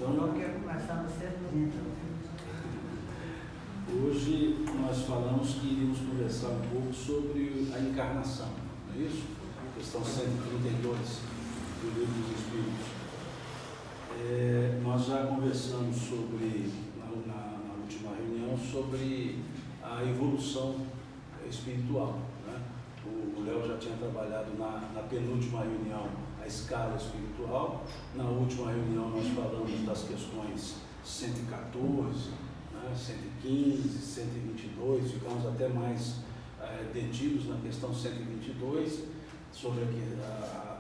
Então, eu quero começar no 130. Hoje nós falamos que iríamos conversar um pouco sobre a encarnação, não é isso? Questão 132 do Livro dos Espíritos. Nós já conversamos sobre, na última reunião, sobre a evolução espiritual, né? O Léo já tinha trabalhado na penúltima reunião a escala espiritual. Na última reunião nós falamos das questões 114, 115, 122, ficamos até mais detidos na questão 122, sobre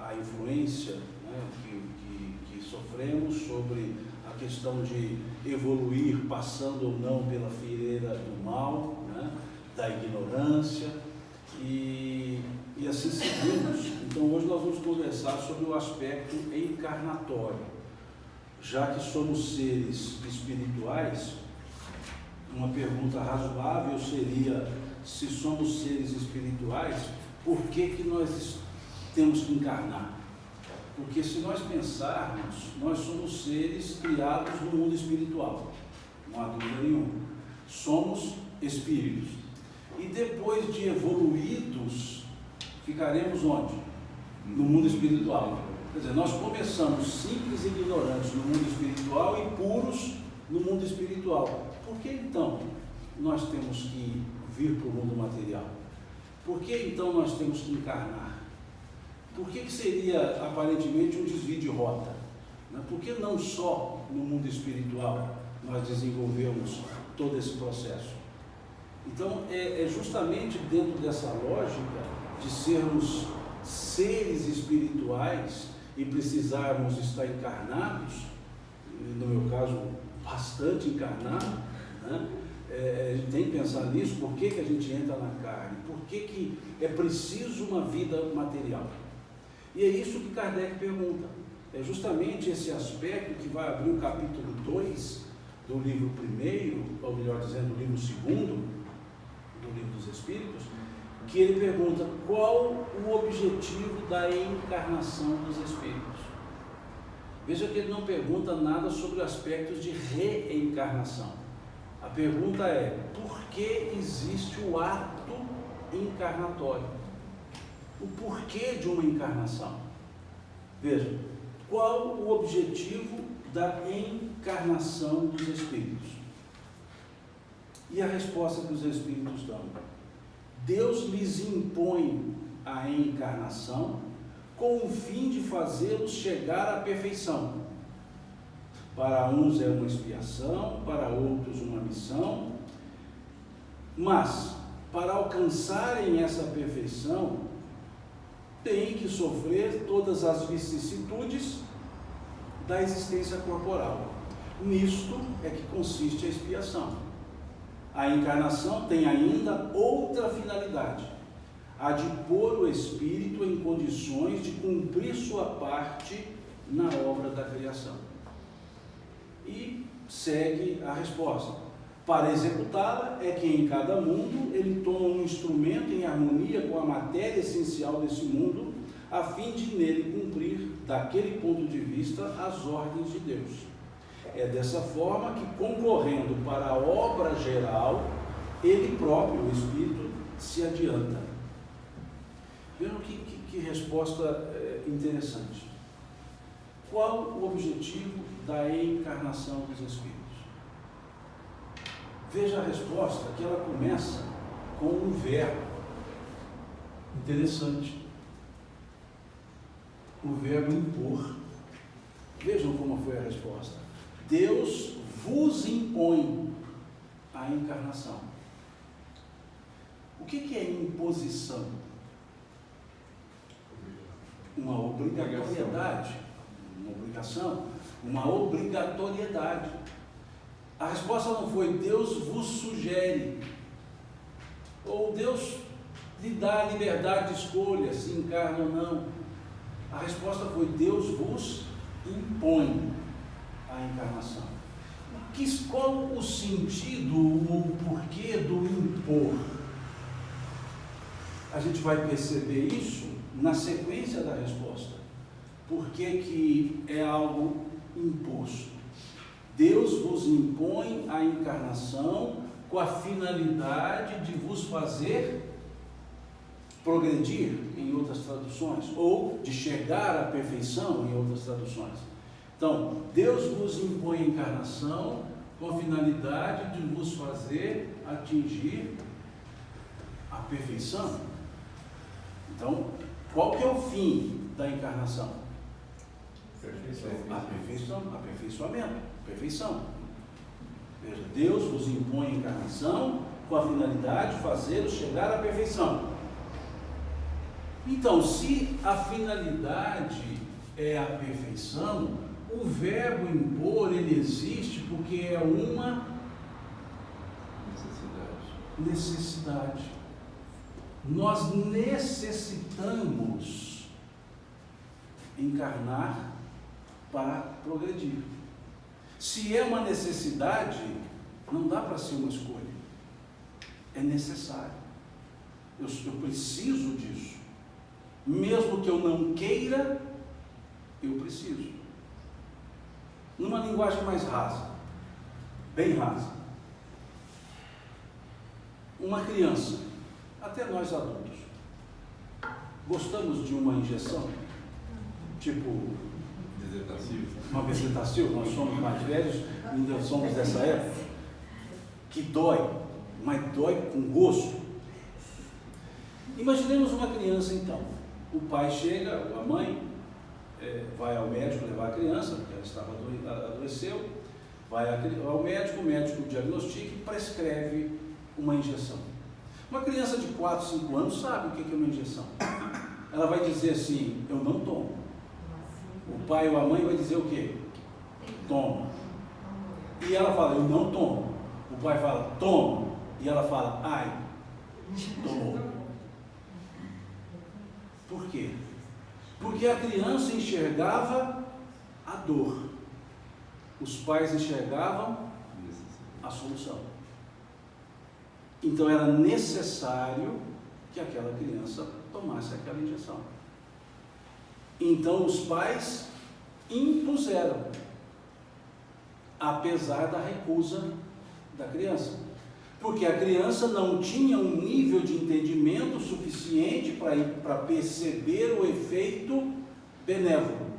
a influência, né, que sofremos, sobre a questão de evoluir passando ou não pela fileira do mal, né, da ignorância, e assim seguimos. Então hoje nós vamos conversar sobre o aspecto encarnatório. Já que somos seres espirituais, uma pergunta razoável seria: se somos seres espirituais, por que nós temos que encarnar? Porque se nós pensarmos, nós somos seres criados no mundo espiritual, não há dúvida nenhuma. Somos espíritos. E depois de evoluídos, ficaremos onde? No mundo espiritual. Quer dizer, nós começamos simples e ignorantes no mundo espiritual e puros no mundo espiritual. Por que então nós temos que vir para o mundo material? Por que então nós temos que encarnar? Por que seria aparentemente um desvio de rota? Por que não só no mundo espiritual nós desenvolvemos todo esse processo? Então é justamente dentro dessa lógica de sermos seres espirituais e precisarmos estar encarnados, no meu caso bastante encarnado, né? A gente tem que pensar nisso. Por que a gente entra na carne? Por que é preciso uma vida material? E é isso que Kardec pergunta. É justamente esse aspecto que vai abrir o capítulo 2 do livro 1, ou melhor dizendo, do livro 2 do Livro dos Espíritos, que ele pergunta qual o objetivo da encarnação dos espíritos. Veja que ele não pergunta nada sobre aspectos de reencarnação. A pergunta é: por que existe o ato encarnatório? O porquê de uma encarnação? Veja, qual o objetivo da encarnação dos espíritos? E a resposta que os espíritos dão: Deus lhes impõe a encarnação com o fim de fazê-los chegar à perfeição. Para uns é uma expiação, para outros uma missão, mas para alcançarem essa perfeição, têm que sofrer todas as vicissitudes da existência corporal. Nisto é que consiste a expiação. A encarnação tem ainda outra finalidade: a de pôr o espírito em condições de cumprir sua parte na obra da criação. E segue a resposta: para executá-la é que em cada mundo ele toma um instrumento em harmonia com a matéria essencial desse mundo, a fim de nele cumprir, daquele ponto de vista, as ordens de Deus. É dessa forma que, concorrendo para a obra geral, ele próprio, o Espírito, se adianta. Vejam que resposta interessante. Qual o objetivo da encarnação dos Espíritos? Veja a resposta, que ela começa com um verbo interessante. O verbo impor. Vejam como foi a resposta. Deus vos impõe a encarnação. O que é imposição? Uma obrigatoriedade, uma obrigação, uma obrigatoriedade. A resposta não foi Deus vos sugere, ou Deus lhe dá a liberdade de escolha, se encarna ou não. A resposta foi Deus vos impõe a encarnação. Qual o sentido, o porquê do impor? A gente vai perceber isso na sequência da resposta. Por que é algo imposto? Deus vos impõe a encarnação com a finalidade de vos fazer progredir, em outras traduções, ou de chegar à perfeição, em outras traduções. Então, Deus vos impõe a encarnação com a finalidade de vos fazer atingir a perfeição. Então, qual que é o fim da encarnação? Aperfeiçoamento, perfeição. Veja, Deus vos impõe a encarnação com a finalidade de fazê-los chegar à perfeição. Então, se a finalidade é a perfeição, o verbo impor, ele existe porque é uma necessidade. Nós necessitamos encarnar para progredir. Se é uma necessidade, não dá para ser uma escolha. É necessário. Eu preciso disso. Mesmo que eu não queira, eu preciso. Numa linguagem mais rasa, bem rasa. Uma criança, até nós adultos, gostamos de uma injeção? Tipo, uma bezetacil, nós somos mais velhos, ainda somos dessa época, que dói, mas dói com gosto. Imaginemos uma criança então, o pai chega, a mãe vai ao médico levar a criança, porque ela adoeceu, vai ao médico, o médico diagnostica e prescreve uma injeção. Uma criança de 4, 5 anos sabe o que é uma injeção. Ela vai dizer assim, eu não tomo. O pai ou a mãe vai dizer o quê? Toma. E ela fala, eu não tomo. O pai fala, toma. E ela fala, ai, tomou. Por quê? Porque a criança enxergava a dor. Os pais enxergavam a solução. Então era necessário que aquela criança tomasse aquela injeção. Então os pais impuseram, apesar da recusa da criança, porque a criança não tinha um nível de entendimento suficiente para perceber o efeito benévolo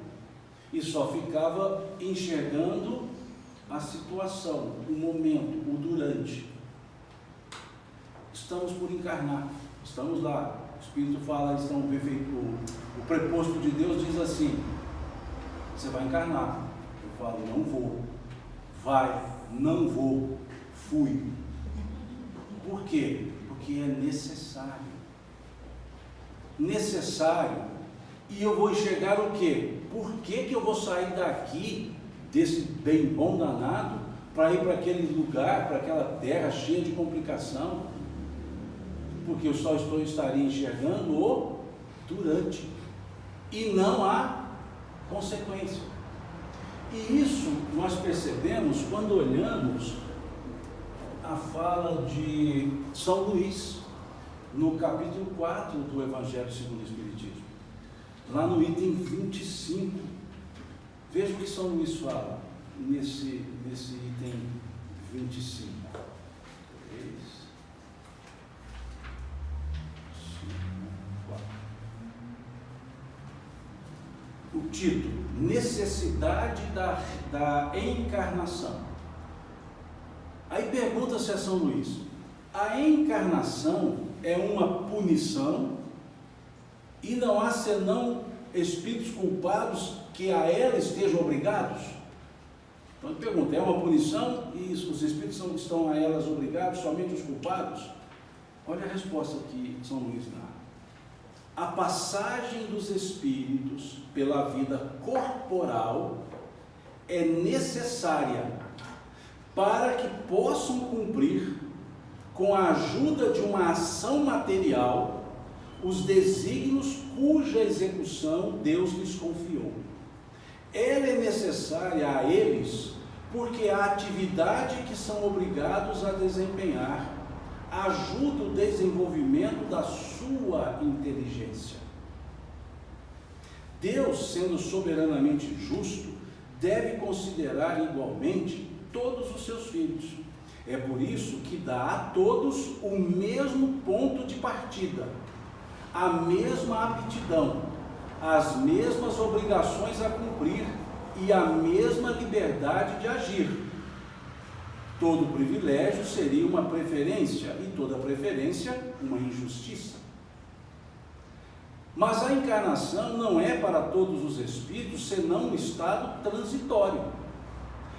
e só ficava enxergando a situação, o momento, o durante. Estamos por encarnar, estamos lá. O Espírito fala, o preposto de Deus diz assim, você vai encarnar. Eu falo, não vou. Vai, não vou, fui. Por quê? Porque é necessário. Necessário. E eu vou enxergar o quê? Por que eu vou sair daqui, desse bem bom danado, para ir para aquele lugar, para aquela terra cheia de complicação? Porque eu só estaria enxergando o durante e não a consequência. E isso nós percebemos quando olhamos a fala de São Luís, no capítulo 4 do Evangelho segundo o Espiritismo, lá no item 25. Veja o que São Luís fala nesse item 25. O título, necessidade da encarnação. Aí pergunta-se a São Luís, a encarnação é uma punição e não há senão espíritos culpados que a ela estejam obrigados? Então ele pergunta, é uma punição e os espíritos estão a elas obrigados, somente os culpados? Olha a resposta que São Luís dá. A passagem dos espíritos pela vida corporal é necessária para que possam cumprir, com a ajuda de uma ação material, os desígnios cuja execução Deus lhes confiou. Ela é necessária a eles porque a atividade que são obrigados a desempenhar ajuda o desenvolvimento da sua inteligência. Deus, sendo soberanamente justo, deve considerar igualmente todos os seus filhos. É por isso que dá a todos o mesmo ponto de partida, a mesma aptidão, as mesmas obrigações a cumprir e a mesma liberdade de agir. Todo privilégio seria uma preferência e toda preferência uma injustiça. Mas a encarnação não é para todos os espíritos senão um estado transitório.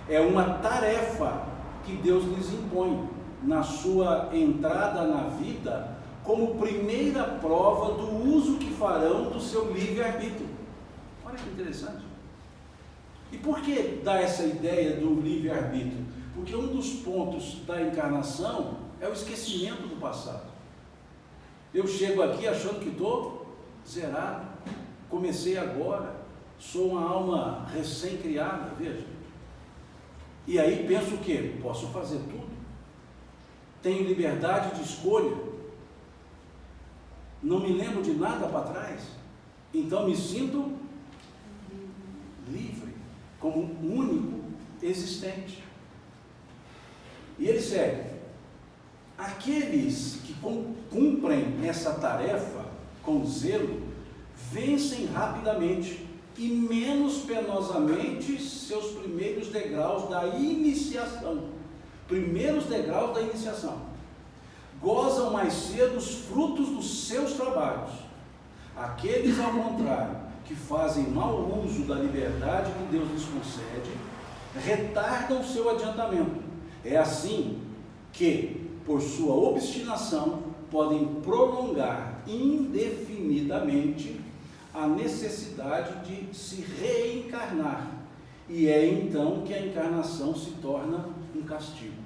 É uma tarefa que Deus lhes impõe na sua entrada na vida, como primeira prova do uso que farão do seu livre-arbítrio. Olha que interessante. E por que dá essa ideia do livre-arbítrio? Porque um dos pontos da encarnação é o esquecimento do passado. Eu chego aqui achando que estou zerado, comecei agora, sou uma alma recém-criada, veja. E aí penso o quê? Posso fazer tudo, tenho liberdade de escolha, não me lembro de nada para trás, então me sinto livre, como único existente. E ele segue: aqueles que cumprem essa tarefa com zelo, vencem rapidamente e menos penosamente seus primeiros degraus da iniciação. Primeiros degraus da iniciação. Gozam mais cedo os frutos dos seus trabalhos. Aqueles, ao contrário, que fazem mau uso da liberdade que Deus lhes concede, retardam seu adiantamento. É assim que, por sua obstinação, podem prolongar indefinidamente a necessidade de se reencarnar, e é então que a encarnação se torna um castigo.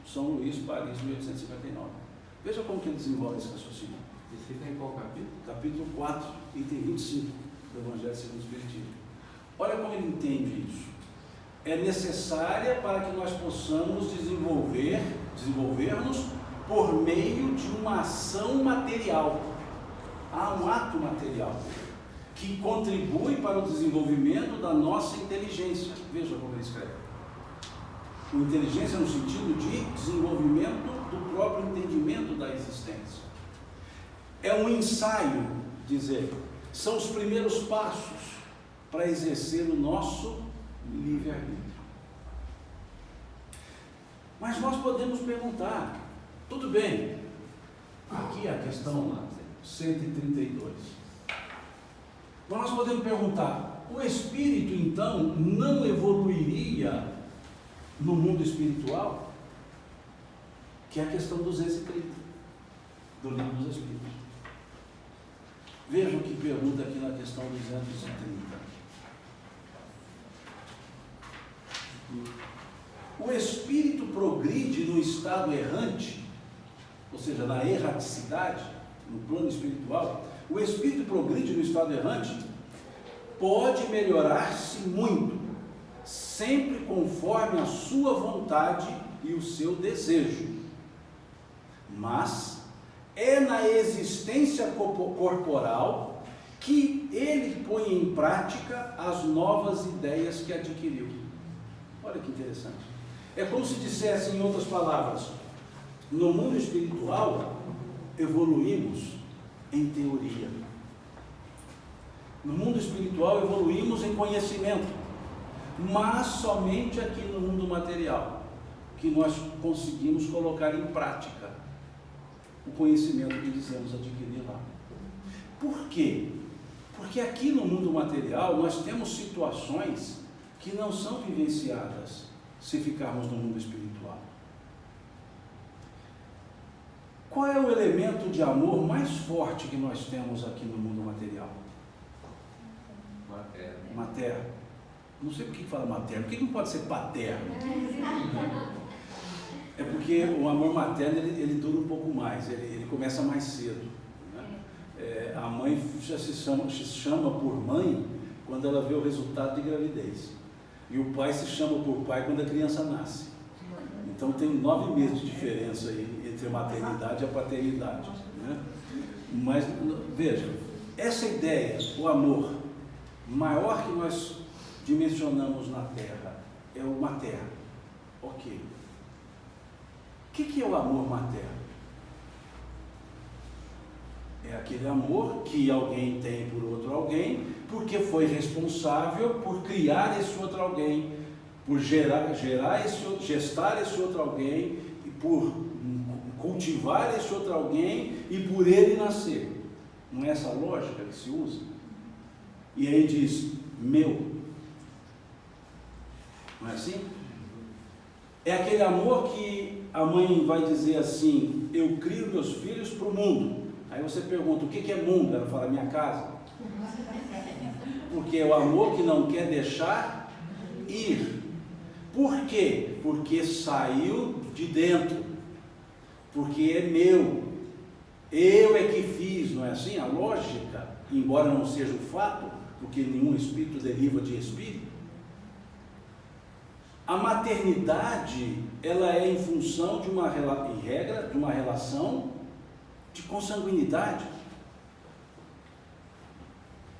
São Luís, Paris, 1859. Veja como que ele desenvolve esse raciocínio. Isso fica em qual capítulo? Capítulo 4, item 25 do Evangelho segundo o Espiritismo. Olha como ele entende isso. É necessária para que nós possamos desenvolver-nos por meio de uma ação material. Há um ato material que contribui para o desenvolvimento da nossa inteligência. Veja como ele escreve. Inteligência no sentido de desenvolvimento do próprio entendimento da existência. É um ensaio, diz ele. São os primeiros passos para exercer o nosso livre-arbítrio. Mas nós podemos perguntar, tudo bem, aqui é a questão 132. Mas nós podemos perguntar, o espírito então não evoluiria no mundo espiritual? Que é a questão 230 do Livro dos Espíritos. Vejam que pergunta aqui na questão 230. O espírito progride no estado errante, ou seja, na erraticidade, no plano espiritual. O espírito progride no estado errante, pode melhorar-se muito, sempre conforme a sua vontade e o seu desejo. Mas é na existência corporal que ele põe em prática as novas ideias que adquiriu. Olha que interessante. É como se dissesse, em outras palavras, no mundo espiritual evoluímos em teoria. No mundo espiritual evoluímos em conhecimento, mas somente aqui no mundo material que nós conseguimos colocar em prática o conhecimento que dizemos adquirir lá. Por quê? Porque aqui no mundo material nós temos situações que não são vivenciadas se ficarmos no mundo espiritual. Qual é o elemento de amor mais forte que nós temos aqui no mundo material? Materno. Não sei por que fala materno, por que não pode ser paterno? É porque o amor materno ele dura um pouco mais, ele começa mais cedo, né? A mãe já se chama por mãe quando ela vê o resultado de gravidez, e o pai se chama por pai quando a criança nasce. Então tem 9 meses de diferença aí entre a maternidade e a paternidade, né? Mas veja, essa ideia, o amor maior que nós dimensionamos na Terra é uma terra. Ok. O que é o amor materno? É aquele amor que alguém tem por outro alguém, porque foi responsável por criar esse outro alguém, por gestar esse outro alguém, e por cultivar esse outro alguém e por ele nascer. Não é essa lógica que se usa? E aí diz, meu. Não é assim? É aquele amor que a mãe vai dizer assim, eu crio meus filhos para o mundo. Aí você pergunta, o que é mundo? Ela fala, minha casa. Porque é o amor que não quer deixar ir. Por quê? Porque saiu de dentro. Porque é meu. Eu é que fiz, não é assim? A lógica, embora não seja o fato, porque nenhum espírito deriva de espírito. A maternidade, ela é em função de uma regra, de uma relação de consanguinidade.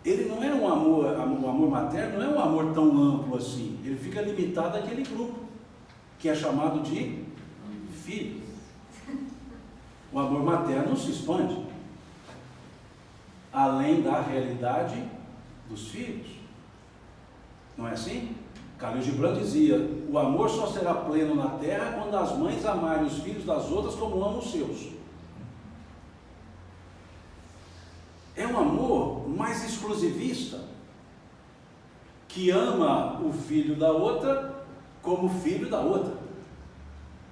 Ele não é um amor, o amor materno não é um amor tão amplo assim. Ele fica limitado àquele grupo, que é chamado de filho. O amor materno se expande, além da realidade dos filhos. Não é assim? Khalil Gibran dizia, o amor só será pleno na terra quando as mães amarem os filhos das outras como amam os seus. É um amor mais exclusivista, que ama o filho da outra como filho da outra,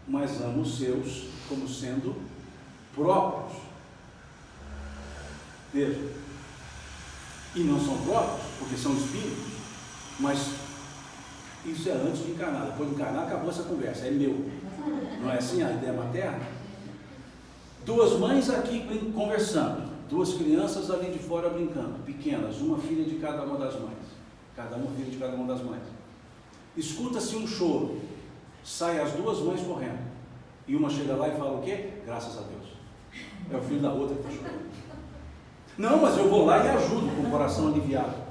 mas ama os seus como sendo próprios. Veja, e não são próprios, porque são espíritos, mas isso é antes de encarnar. Depois de encarnar, acabou essa conversa, é meu. Não é assim a ideia materna? Duas mães aqui conversando, duas crianças ali de fora brincando, pequenas, uma filha de cada uma das mães. Cada uma filha de cada uma das mães. Escuta-se um choro, saem as duas mães correndo, e uma chega lá e fala o quê? Graças a Deus. É o filho da outra que está chorando. Não, mas eu vou lá e ajudo, com o coração aliviado.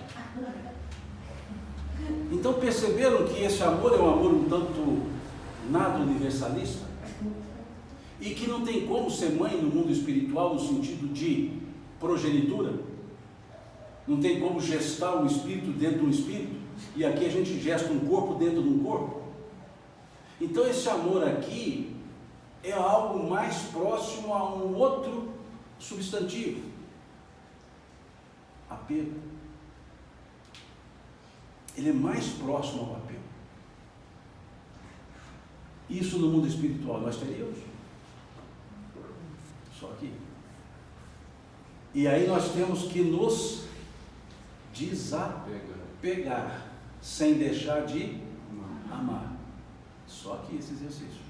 Então perceberam que esse amor é um amor um tanto nada universalista? E que não tem como ser mãe no mundo espiritual no sentido de progenitura? Não tem como gestar um espírito dentro de um espírito? E aqui a gente gesta um corpo dentro de um corpo? Então esse amor aqui é algo mais próximo a um outro substantivo. Apego. Ele é mais próximo ao apego. Isso no mundo espiritual nós teríamos. Só aqui. E aí nós temos que nos desapegar, sem deixar de amar. Só aqui esse exercício.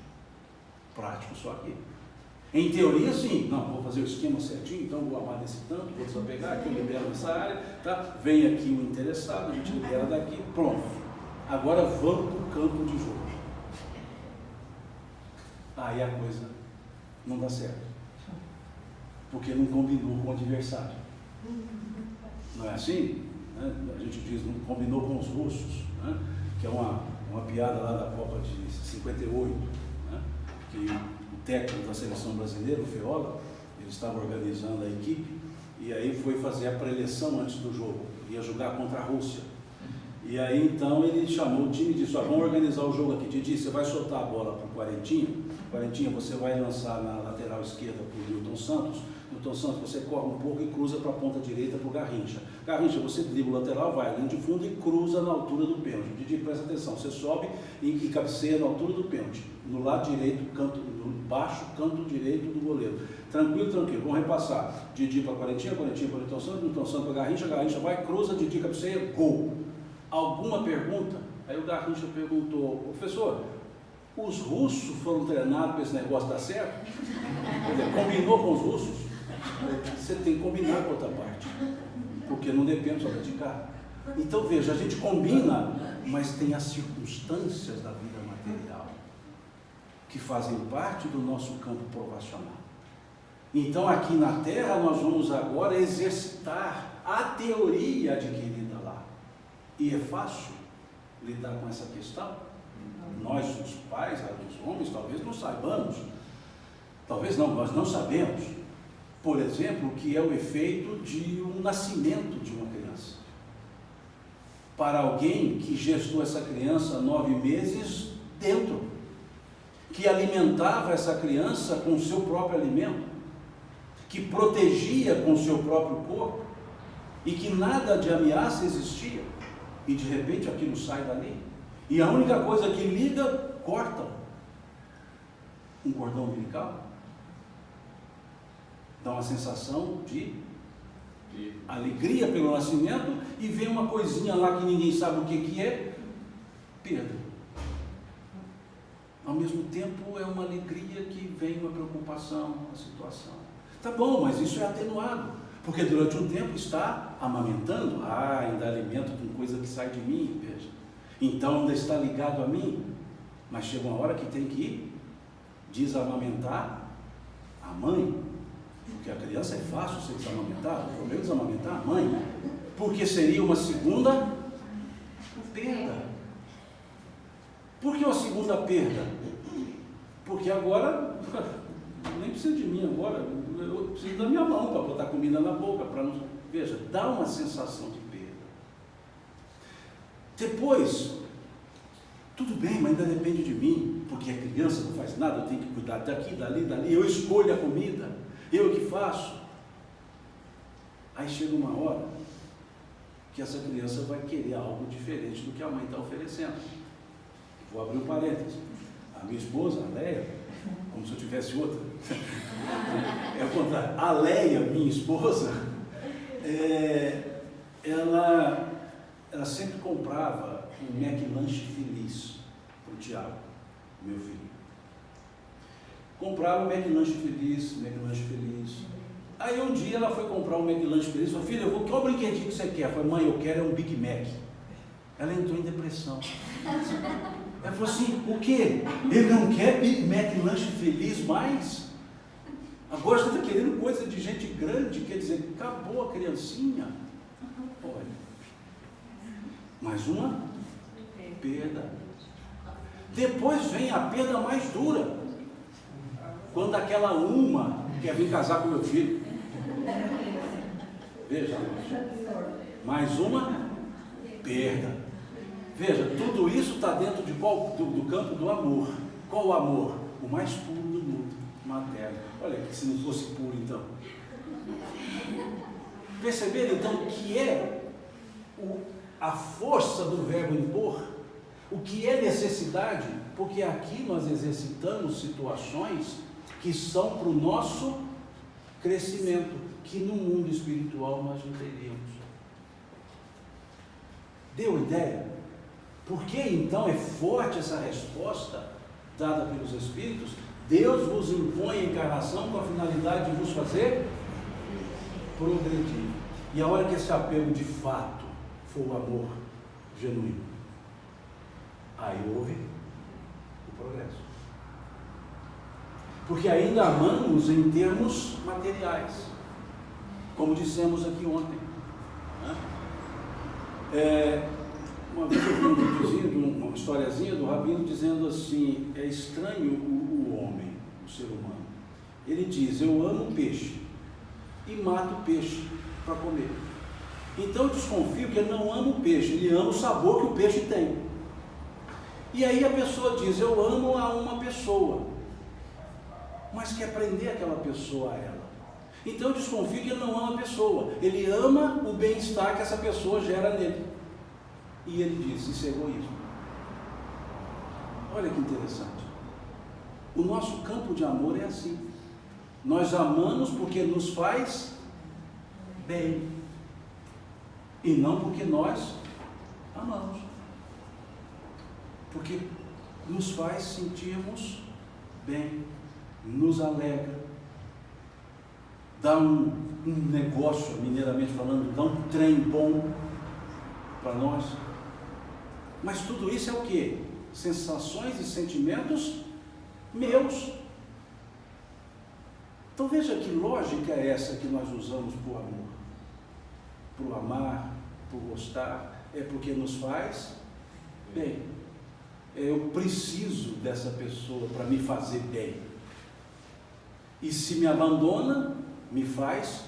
Prático só aqui. Em teoria, sim. Não, vou fazer o esquema certinho, então vou amar desse tanto, vou desapegar, aqui eu libero nessa área, tá? Vem aqui o interessado, a gente libera daqui, pronto. Agora vamos para o campo de jogo. Aí a coisa não dá certo. Porque não combinou com o adversário. Não é assim? Né? A gente diz, não combinou com os russos, né? Que é uma piada lá da Copa de 58, né? Que o técnico da seleção brasileira, o Feola, ele estava organizando a equipe e aí foi fazer a preleção antes do jogo, ia jogar contra a Rússia. E aí então ele chamou o time e disse, vamos organizar o jogo aqui. Didi, você vai soltar a bola para o Quarentinha, você vai lançar na lateral esquerda para o Newton Santos, você corre um pouco e cruza para a ponta direita para o Garrincha. Garrincha, você dribla o lateral, vai linha de fundo e cruza na altura do pênalti. Didi, presta atenção, você sobe e cabeceia na altura do pênalti, no lado direito, no baixo canto direito do goleiro. Tranquilo, vamos repassar. Didi para Quarentinha para o Newton Santos para Garrincha vai, cruza, Didi cabeceia, gol. Alguma pergunta? Aí o Garrincha perguntou, professor, os russos foram treinados para esse negócio dar certo? Ele combinou com os russos? Você tem que combinar com outra parte, porque não depende só de cá. Então veja, a gente combina, mas tem as circunstâncias da vida material que fazem parte do nosso campo provacional. Então aqui na Terra nós vamos agora exercitar a teoria adquirida lá. E é fácil? lidar com essa questão? Nós, os pais, os homens, talvez não saibamos. Talvez não, nós não sabemos. Por exemplo, o que é o efeito de um nascimento de uma criança. Para alguém que gestou essa criança 9 meses dentro, que alimentava essa criança com o seu próprio alimento, que protegia com o seu próprio corpo, e que nada de ameaça existia, e de repente aquilo sai dali, e a única coisa que liga, corta um cordão umbilical, dá uma sensação de alegria pelo nascimento, e vem uma coisinha lá que ninguém sabe o que é, perda. Ao mesmo tempo é uma alegria que vem uma preocupação, uma situação. Tá bom, mas isso é atenuado, porque durante um tempo está amamentando, ainda alimento com coisa que sai de mim, veja. Então ainda está ligado a mim, mas chega uma hora que tem que desamamentar a mãe, porque a criança é fácil ser desamamentada, o problema é desamamentar a mãe, porque seria uma segunda perda. Por que uma segunda perda? Porque agora, nem precisa de mim agora, eu preciso da minha mão para botar comida na boca, para não... Veja, dá uma sensação de perda. Depois, tudo bem, mas ainda depende de mim, porque a criança não faz nada, eu tenho que cuidar daqui, dali, eu escolho a comida, eu que faço. Aí chega uma hora que essa criança vai querer algo diferente do que a mãe está oferecendo. Vou abrir um parênteses. A minha esposa, a Leia, como se eu tivesse outra, é o contrário, a Leia, minha esposa, ela sempre comprava um McLanche Feliz para o Tiago, meu filho. Comprava um McLanche Feliz. Aí um dia ela foi comprar um McLanche Feliz, falou, filho, qual brinquedinho que você quer? Eu falei, mãe, eu quero um Big Mac. Ela entrou em depressão. Ela falou assim, o quê? Ele não quer Big Mac Lanche Feliz mais? Agora você está querendo coisa de gente grande, quer dizer, acabou a criancinha. Olha, mais uma perda. Depois vem a perda mais dura, quando aquela uma quer vir casar com meu filho. Veja, mais uma perda. Veja, tudo isso está dentro de do campo do amor. Qual o amor? O mais puro do mundo, materno. Olha, se não fosse puro então. Perceberam então que é a força do verbo impor? O que é necessidade? Porque aqui nós exercitamos situações que são para o nosso crescimento, que no mundo espiritual nós não teríamos. Deu ideia? Por que então é forte essa resposta dada pelos Espíritos? Deus vos impõe a encarnação com a finalidade de vos fazer progredir. E a hora que esse apego de fato for o amor genuíno, aí houve o progresso. Porque ainda amamos em termos materiais, como dissemos aqui ontem. Uma vez eu vi um videozinho, uma historiazinha do Rabino dizendo assim, é estranho o homem, o ser humano. Ele diz, eu amo peixe e mato peixe para comer. Então eu desconfio que ele não ama o peixe, ele ama o sabor que o peixe tem. E aí a pessoa diz, eu amo a uma pessoa, mas quer prender aquela pessoa a ela. Então eu desconfio que ele não ama a pessoa, ele ama o bem-estar que essa pessoa gera nele. E ele diz, isso é egoísmo. Olha que interessante. O nosso campo de amor é assim. Nós amamos porque nos faz bem. E não porque nós amamos. Porque nos faz sentirmos bem, nos alegra, dá um negócio, mineiramente falando, dá um trem bom para nós. Mas tudo isso é o quê? Sensações e sentimentos meus. Então veja que lógica é essa que nós usamos por amor. Por amar, por gostar, é porque nos faz bem. Eu preciso dessa pessoa para me fazer bem. E se me abandona, me faz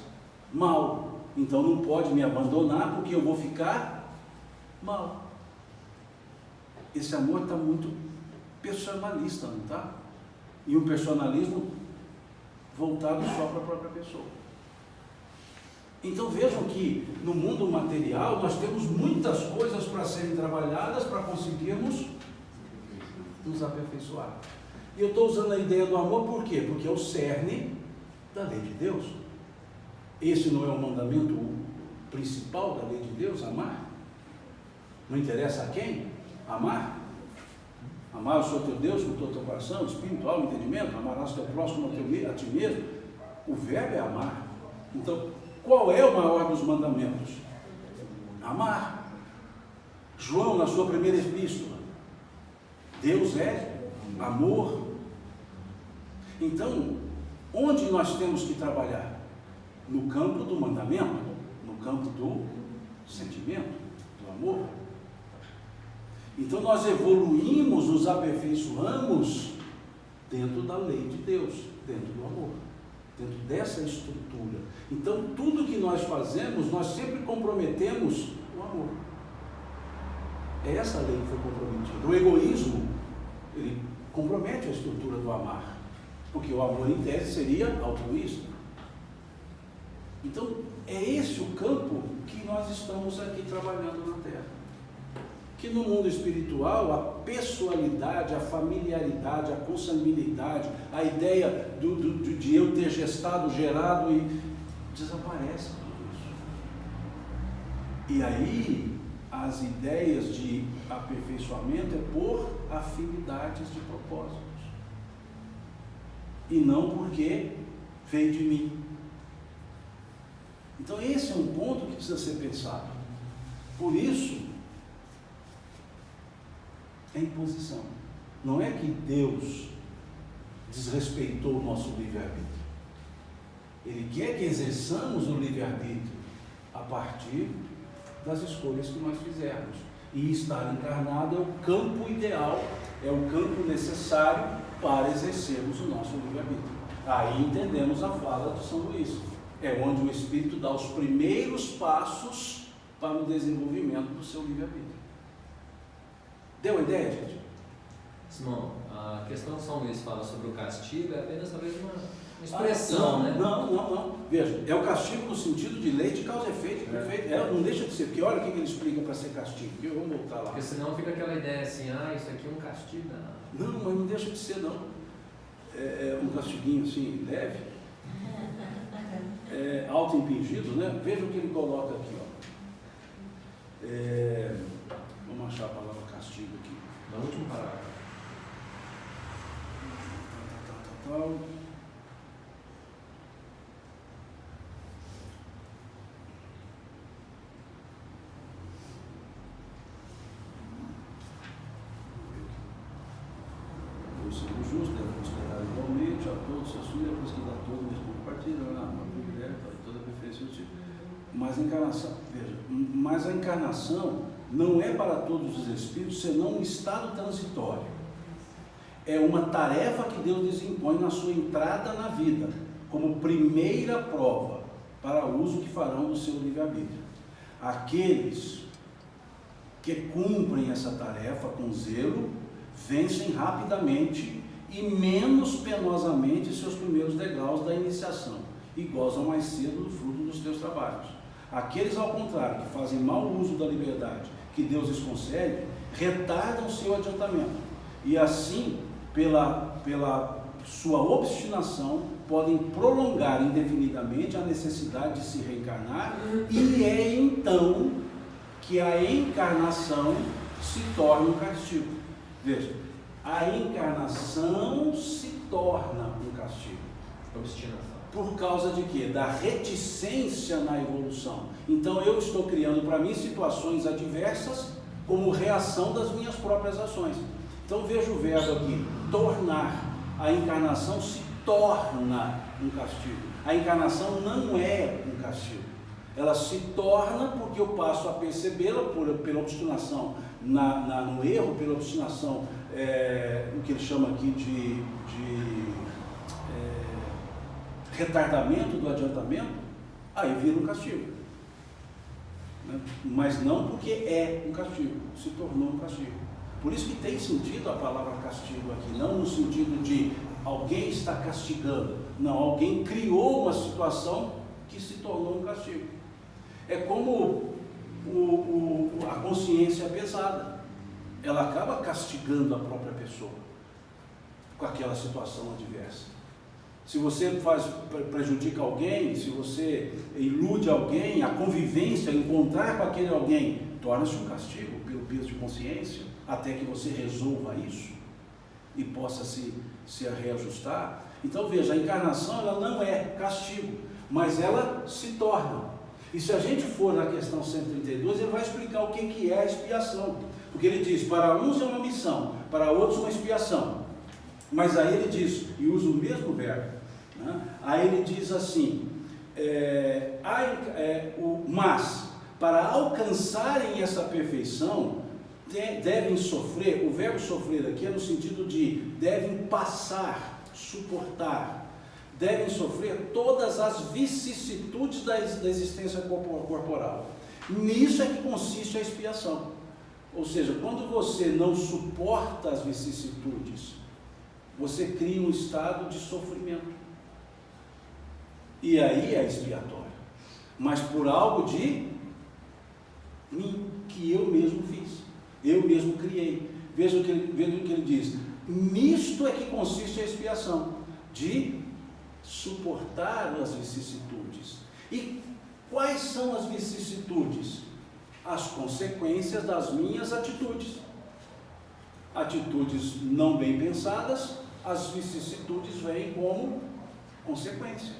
mal. Então não pode me abandonar porque eu vou ficar mal. Esse amor está muito personalista, não está? E um personalismo voltado só para a própria pessoa. Então vejam que no mundo material nós temos muitas coisas para serem trabalhadas para conseguirmos nos aperfeiçoar. E eu estou usando a ideia do amor por quê? Porque é o cerne da lei de Deus. Esse não é o mandamento principal da lei de Deus, amar? Não interessa a quem? Amar? Amar o Senhor teu Deus com todo o teu coração, espírito, alma, entendimento, amarás o teu próximo a ti mesmo. O verbo é amar. Então, qual é o maior dos mandamentos? Amar. João, na sua primeira epístola, Deus é amor. Então, onde nós temos que trabalhar? No campo do mandamento, no campo do sentimento, do amor. Então nós evoluímos, nos aperfeiçoamos dentro da lei de Deus, dentro do amor, dentro dessa estrutura. Então tudo que nós fazemos, nós sempre comprometemos o amor. É essa lei que foi comprometida. O egoísmo, ele compromete a estrutura do amar, porque o amor em tese seria altruísta. Então é esse o campo que nós estamos aqui trabalhando na Terra. Que no mundo espiritual, a pessoalidade, a familiaridade, a consanguinidade, a ideia de eu ter gestado, gerado, e desaparece tudo isso. E aí, as ideias de aperfeiçoamento é por afinidades de propósitos. E não porque veio de mim. Então esse é um ponto que precisa ser pensado. Por isso, é imposição. Não é que Deus desrespeitou o nosso livre-arbítrio. Ele quer que exerçamos o livre-arbítrio a partir das escolhas que nós fizermos. E estar encarnado é o campo ideal, é o campo necessário para exercermos o nosso livre-arbítrio. Aí entendemos a fala de São Luís. É onde o Espírito dá os primeiros passos para o desenvolvimento do seu livre-arbítrio. Deu a ideia, gente? Simão, a questão que São Luís fala sobre o castigo é apenas talvez uma expressão, né? Não. Veja, é o castigo no sentido de lei de causa e efeito, perfeito? Não deixa de ser, porque olha o que ele explica para ser castigo. Vamos voltar lá. Porque senão fica aquela ideia assim, isso aqui é um castigo. Não, mas não deixa de ser, não. É um castiguinho assim, leve, auto-impingido, né? Veja o que ele coloca aqui, ó. Vamos achar a palavra castigo aqui. No último parágrafo. O sendo justo deve considerar igualmente a todos seus filhos, depois que dá todo mesmo compartilham, toda a preferência do tipo. Mas a encarnação não é para todos os espíritos senão um estado transitório. É uma tarefa que Deus lhes impõe na sua entrada na vida, como primeira prova para o uso que farão do seu livre-arbítrio. Aqueles que cumprem essa tarefa com zelo, vencem rapidamente e menos penosamente seus primeiros degraus da iniciação e gozam mais cedo do fruto dos seus trabalhos. Aqueles, ao contrário, que fazem mau uso da liberdade que Deus lhes concede, retardam seu adiantamento e assim, pela sua obstinação, podem prolongar indefinidamente a necessidade de se reencarnar, e é então que a encarnação se torna um castigo. Veja, a encarnação se torna um castigo. Obstinação. Por causa de quê? Da reticência na evolução. Então eu estou criando para mim situações adversas como reação das minhas próprias ações. Então veja o verbo aqui, tornar. A encarnação se torna um castigo. A encarnação não é um castigo. Ela se torna porque eu passo a percebê-la pela obstinação no erro, pela obstinação, o que ele chama aqui de retardamento do adiantamento, aí vira um castigo. Né? Mas não porque é um castigo, se tornou um castigo. Por isso que tem sentido a palavra castigo aqui, não no sentido de alguém está castigando, não, alguém criou uma situação que se tornou um castigo. É como a consciência pesada, ela acaba castigando a própria pessoa com aquela situação adversa. Se você prejudica alguém, se você ilude alguém, a convivência, encontrar com aquele alguém, torna-se um castigo pelo peso de consciência, até que você resolva isso e possa se reajustar. Então veja, a encarnação ela não é castigo, mas ela se torna. E se a gente for na questão 132, ele vai explicar o que é a expiação. Porque ele diz, para uns é uma missão, para outros uma expiação. Mas aí ele diz, e usa o mesmo verbo, né? Aí ele diz assim, mas para alcançarem essa perfeição, devem sofrer, o verbo sofrer aqui é no sentido de devem passar, suportar, devem sofrer todas as vicissitudes da existência corporal. Nisso é que consiste a expiação. Ou seja, quando você não suporta as vicissitudes, você cria um estado de sofrimento. E aí é expiatório. Mas por algo de mim, que eu mesmo fiz. Eu mesmo criei. Veja o que ele diz. Nisto é que consiste a expiação. De suportar as vicissitudes. E quais são as vicissitudes? As consequências das minhas atitudes. Atitudes não bem pensadas, as vicissitudes vêm como consequência.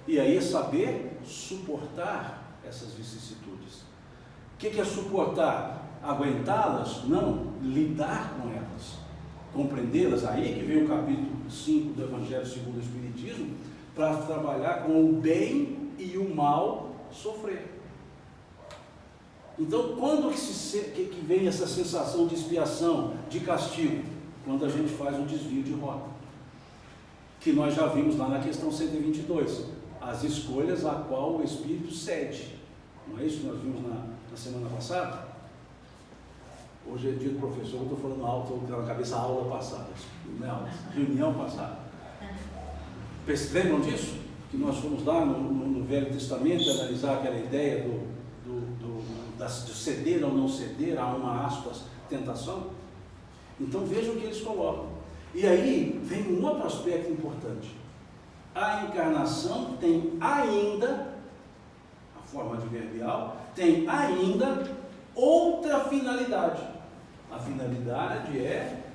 E aí é saber suportar essas vicissitudes. O que é suportar? Aguentá-las? Não, lidar com elas, compreendê-las. Aí que vem o capítulo 5 do Evangelho segundo o Espiritismo, para trabalhar com o bem e o mal sofrer. Então, quando que vem essa sensação de expiação, de castigo? Quando a gente faz um desvio de rota, que nós já vimos lá na questão 122, as escolhas a qual o Espírito cede. Não é isso que nós vimos na semana passada? Hoje é dia do professor, eu estou falando alto, estou na cabeça a aula passada, não, reunião passada. Lembram disso? Que nós fomos lá no Velho Testamento analisar aquela ideia de ceder ou não ceder a uma, aspas, tentação. Então vejam o que eles colocam. E aí vem um outro aspecto importante. A encarnação tem ainda, a forma adverbial, tem ainda outra finalidade. A finalidade é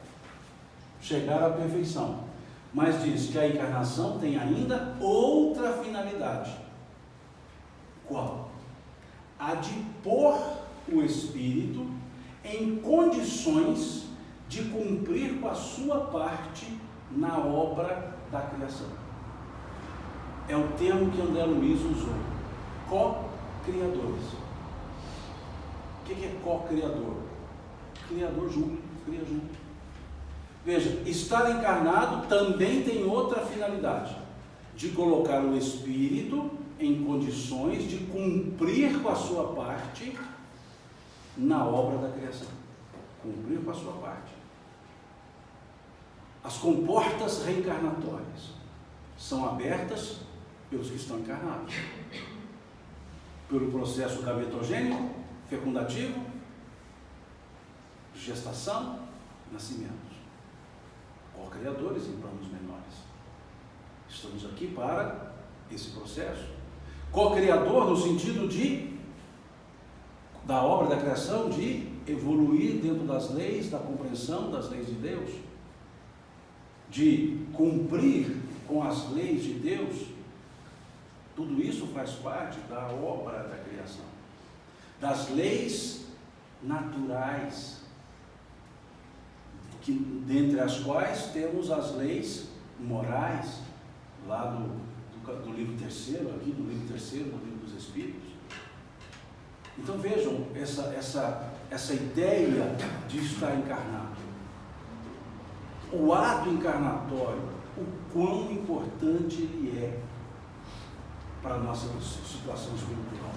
chegar à perfeição. Mas diz que a encarnação tem ainda outra finalidade. Qual? A de pôr o espírito em condições de cumprir com a sua parte na obra da criação. É o termo que André Luiz usou. Co-criadores. O que é co-criador? Criador junto, cria junto. Veja, estar encarnado também tem outra finalidade, de colocar o espírito em condições de cumprir com a sua parte na obra da criação. Cumprir com a sua parte. As comportas reencarnatórias são abertas pelos que estão encarnados. Pelo processo gametogênico, fecundativo, gestação, nascimento. Co-criadores em planos menores. Estamos aqui para esse processo. Co-criador no sentido da obra da criação, de evoluir dentro das leis, da compreensão das leis de Deus, de cumprir com as leis de Deus. Tudo isso faz parte da obra da criação, das leis naturais, dentre as quais temos as leis morais, lá do livro terceiro, aqui do livro terceiro, do livro dos Espíritos, Então vejam essa ideia de estar encarnado. O ato encarnatório, o quão importante ele é para a nossa situação espiritual.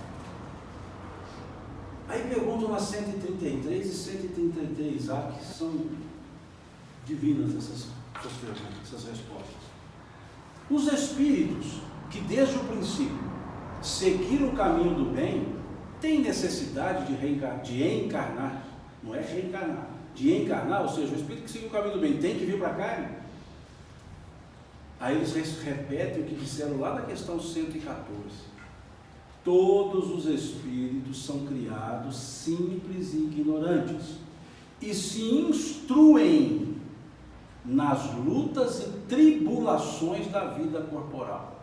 Aí perguntam nas 133 e 133A, que são divinas essas perguntas, essas respostas. Os espíritos que desde o princípio seguiram o caminho do bem têm necessidade de encarnar, não é reencarnar, de encarnar, ou seja, o espírito que seguiu o caminho do bem tem que vir para a carne. Aí eles repetem o que disseram lá na questão 114. Todos os espíritos são criados simples e ignorantes e se instruem nas lutas e tribulações da vida corporal.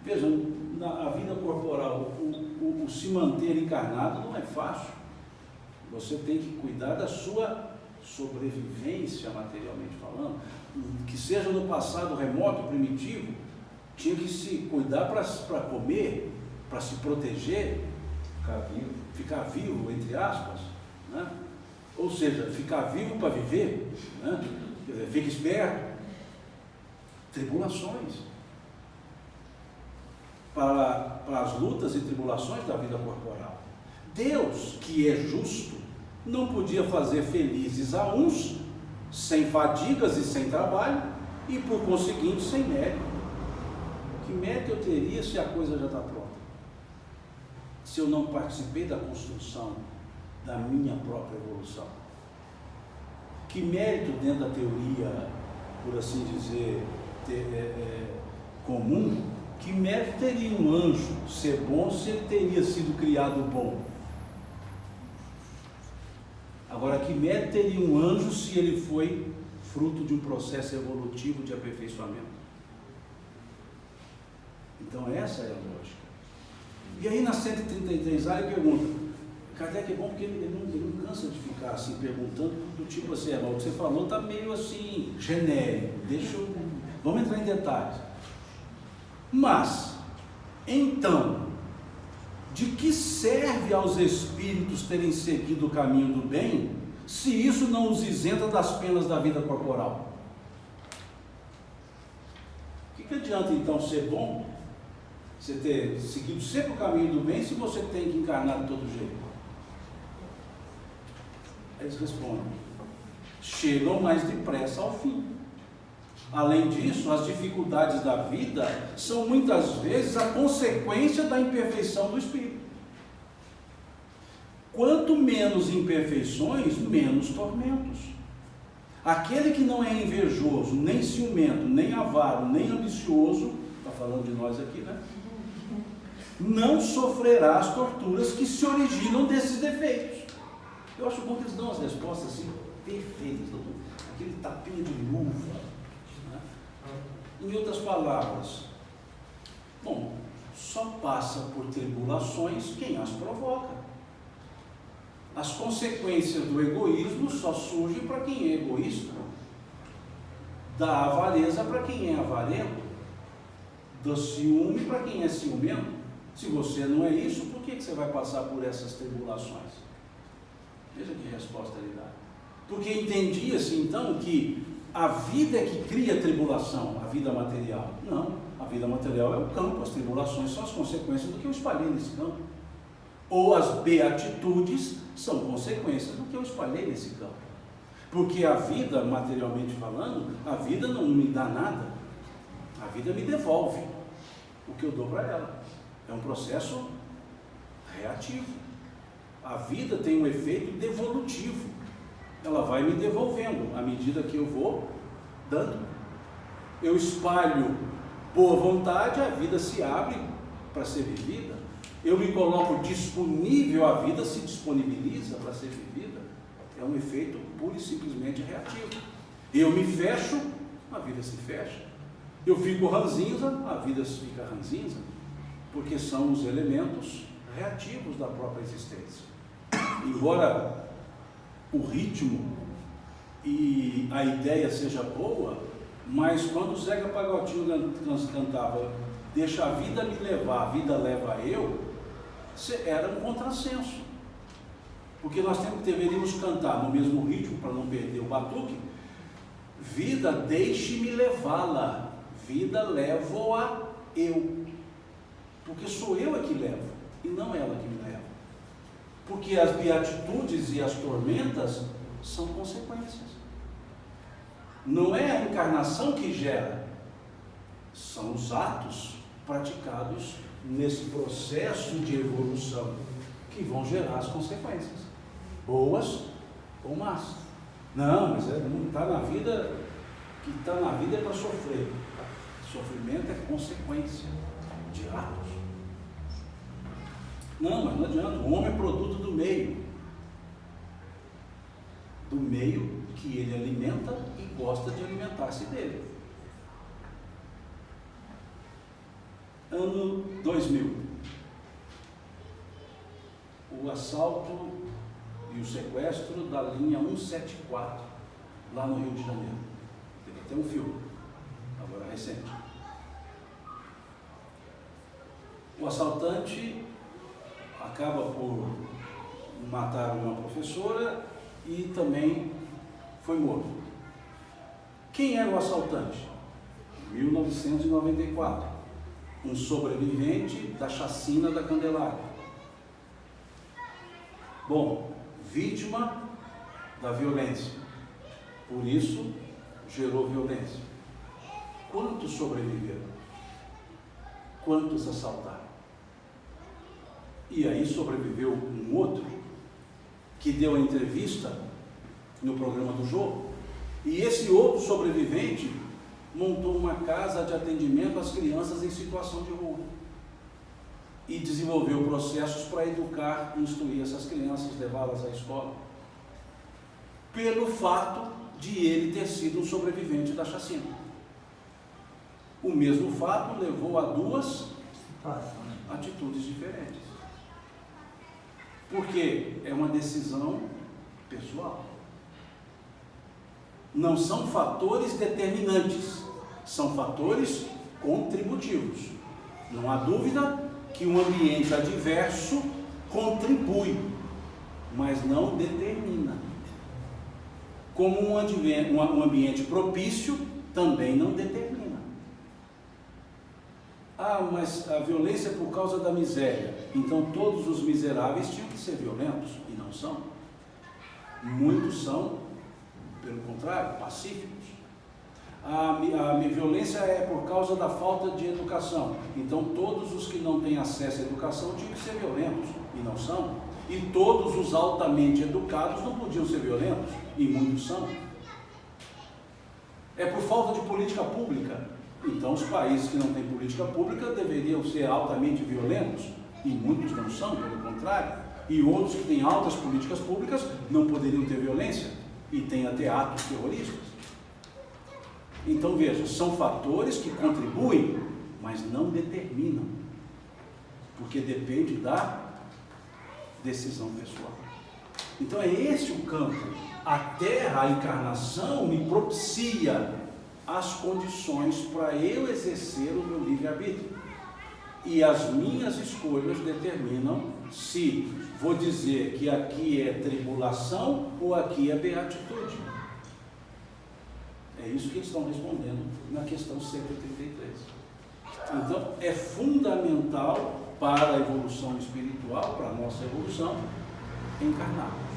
Vejam, a vida corporal, o se manter encarnado não é fácil. Você tem que cuidar da sua sobrevivência, materialmente falando, que seja no passado remoto, primitivo, tinha que se cuidar para comer, para se proteger, ficar vivo, entre aspas, né? Ou seja, ficar vivo para viver, né? Quer dizer, fique esperto. Tribulações. Para as lutas e tribulações da vida corporal. Deus, que é justo, não podia fazer felizes a uns sem fadigas e sem trabalho e, por conseguinte, sem mérito. Que mérito eu teria se a coisa já está pronta? Se eu não participei da construção da minha própria evolução? Que mérito dentro da teoria, por assim dizer, comum, que mérito teria um anjo ser bom se ele teria sido criado bom? Agora, que mérito teria um anjo se ele foi fruto de um processo evolutivo de aperfeiçoamento? Então essa é a lógica. E aí na 133A ele pergunta, Kardec é bom porque ele não cansa de ficar assim perguntando do tipo assim, o que você falou está meio assim genérico, vamos entrar em detalhes. Mas, então, de que serve aos espíritos terem seguido o caminho do bem, se isso não os isenta das penas da vida corporal? O que adianta então ser bom, você ter seguido sempre o caminho do bem, se você tem que encarnar de todo jeito? Eles respondem, chegam mais depressa ao fim. Além disso, as dificuldades da vida são muitas vezes a consequência da imperfeição do espírito. Quanto menos imperfeições, menos tormentos. Aquele que não é invejoso, nem ciumento, nem avaro, nem ambicioso, está falando de nós aqui, né? Não sofrerá as torturas que se originam desses defeitos. Eu acho bom que eles dão as respostas assim, perfeitas, aquele tapinha de luva. Em outras palavras, bom, só passa por tribulações quem as provoca. As consequências do egoísmo só surgem para quem é egoísta, da avareza para quem é avarento, do ciúme para quem é ciumento. Se você não é isso, por que você vai passar por essas tribulações? Veja que resposta ele dá. Porque entendia-se então que a vida é que cria a tribulação, a vida material. Não, a vida material é o campo, as tribulações são as consequências do que eu espalhei nesse campo. Ou as beatitudes são consequências do que eu espalhei nesse campo. Porque a vida, materialmente falando, a vida não me dá nada. A vida me devolve o que eu dou para ela. É um processo reativo. A vida tem um efeito devolutivo. Ela vai me devolvendo à medida que eu vou dando. Eu espalho boa vontade, a vida se abre para ser vivida. Eu me coloco disponível, a vida se disponibiliza para ser vivida. É um efeito pura e simplesmente reativo. Eu me fecho, a vida se fecha. Eu fico ranzinza, a vida fica ranzinza, porque são os elementos reativos da própria existência. Embora o ritmo e a ideia seja boa, mas quando o Zeca Pagodinho cantava "Deixa a vida me levar, a vida leva eu", era um contrassenso. Porque nós deveríamos cantar no mesmo ritmo, para não perder o batuque: vida, deixe-me levá-la, vida, levo-a eu. Porque sou eu que levo, e não ela que me leva. Porque as beatitudes e as tormentas são consequências. Não é a encarnação que gera, são os atos praticados nesse processo de evolução que vão gerar as consequências, boas ou más. Não, mas não está na vida, que está na vida é para sofrer. Sofrimento é consequência de atos. Não, mas não adianta, o homem é produto do meio que ele alimenta e gosta de alimentar-se dele. Ano 2000, o assalto e o sequestro da linha 174, lá no Rio de Janeiro. Teve até um filme, agora recente. O assaltante acaba por matar uma professora e também foi morto. Quem era o assaltante? 1994, um sobrevivente da chacina da Candelária. Bom, vítima da violência, por isso gerou violência. Quantos sobreviveram? Quantos assaltaram? E aí sobreviveu um outro que deu a entrevista no programa do Jô, e esse outro sobrevivente montou uma casa de atendimento às crianças em situação de rua e desenvolveu processos para educar, instruir essas crianças, levá-las à escola, pelo fato de ele ter sido um sobrevivente da chacina. O mesmo fato levou a duas atitudes diferentes. Porque é uma decisão pessoal. Não são fatores determinantes, são fatores contributivos. Não há dúvida que um ambiente adverso contribui, mas não determina. Como um ambiente propício também não determina. Ah, mas a violência é por causa da miséria. Então todos os miseráveis tinham que ser violentos, e não são. Muitos são, pelo contrário, pacíficos. A violência é por causa da falta de educação. Então todos os que não têm acesso à educação tinham que ser violentos, e não são. E todos os altamente educados não podiam ser violentos, e muitos são. É por falta de política pública. Então os países que não têm política pública deveriam ser altamente violentos, e muitos não são, pelo contrário. E outros que têm altas políticas públicas não poderiam ter violência, e têm até atos terroristas. Então veja, são fatores que contribuem, mas não determinam, porque depende da decisão pessoal. Então é esse o campo. A Terra, a encarnação, me propicia as condições para eu exercer o meu livre-arbítrio. E as minhas escolhas determinam se vou dizer que aqui é tribulação ou aqui é beatitude. É isso que eles estão respondendo na questão 133. Então, é fundamental para a evolução espiritual, para a nossa evolução, encarnarmos.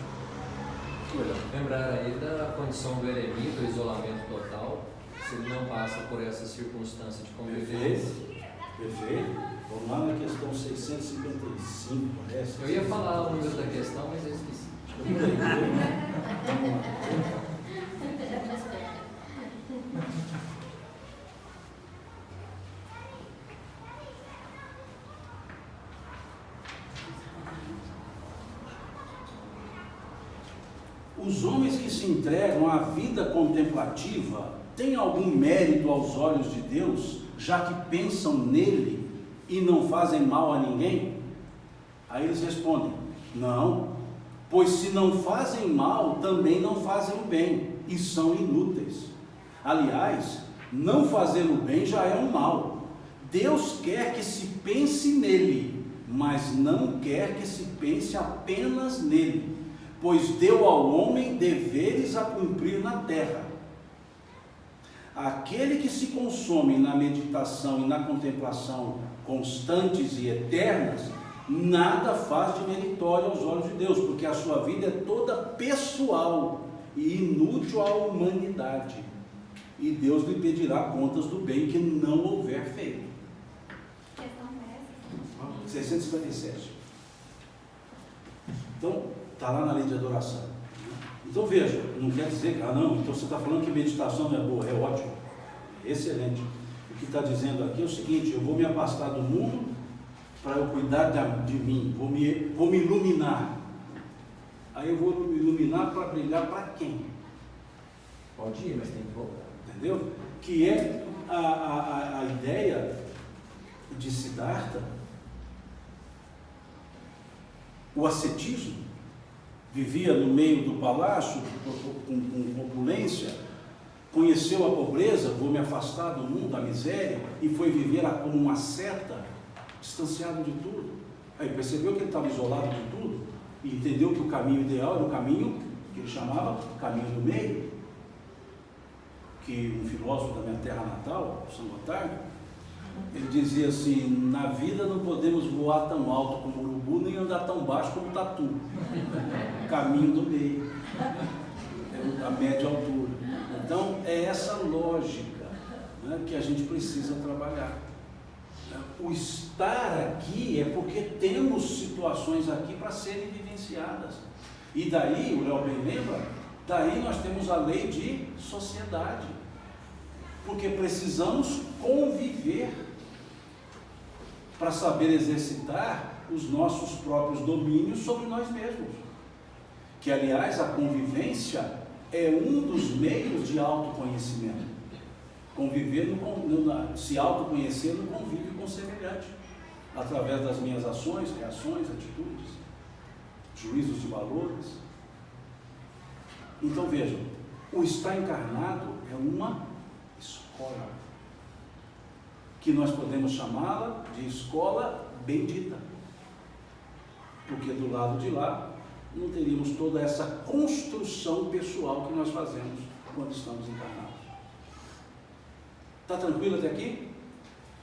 Lembrar aí da condição do eremita, do isolamento total, se ele não passa por essa circunstância de convivência. Perfeito. Vamos lá na questão 655, parece. Eu ia falar o número da questão, mas eu esqueci. Os homens que se entregam à vida contemplativa têm algum mérito aos olhos de Deus, já que pensam nele e não fazem mal a ninguém? Aí eles respondem: não, pois se não fazem mal, também não fazem o bem, e são inúteis. Aliás, não fazer o bem já é um mal. Deus quer que se pense nele, mas não quer que se pense apenas nele, pois deu ao homem deveres a cumprir na terra. Aquele que se consome na meditação e na contemplação constantes e eternas, nada faz de meritório aos olhos de Deus, porque a sua vida é toda pessoal e inútil à humanidade, e Deus lhe pedirá contas do bem que não houver feito. 657. Então, está lá na lei de adoração. Então veja, não quer dizer que, não, então você está falando que meditação não é boa, é ótimo, é excelente. O que está dizendo aqui é o seguinte: eu vou me afastar do mundo para eu cuidar de mim, vou me iluminar. Aí eu vou me iluminar para brilhar para quem? Pode ir, mas tem que voltar. Entendeu? Que é a ideia de Siddhartha, o ascetismo. Vivia no meio do palácio, com opulência, conheceu a pobreza, vou me afastar do mundo, da miséria, e foi viver como uma seta, distanciado de tudo. Aí percebeu que ele estava isolado de tudo, e entendeu que o caminho ideal era o caminho que ele chamava caminho do meio, que um filósofo da minha terra natal, São Gotardo, ele dizia assim: na vida não podemos voar tão alto como o urubu, nem andar tão baixo como o tatu. Caminho do meio, a média altura. Então é essa lógica, né, que a gente precisa trabalhar. O estar aqui é porque temos situações aqui para serem vivenciadas, e daí, o Léo bem lembra, daí nós temos a lei de sociedade, porque precisamos conviver para saber exercitar os nossos próprios domínios sobre nós mesmos, que aliás a convivência é um dos meios de autoconhecimento. Conviver, se autoconhecer no convívio com o semelhante, através das minhas ações, reações, atitudes, juízos de valores. Então vejam, o estar encarnado é uma escola, que nós podemos chamá-la de escola bendita, porque do lado de lá não teríamos toda essa construção pessoal que nós fazemos quando estamos encarnados. Está tranquilo até aqui?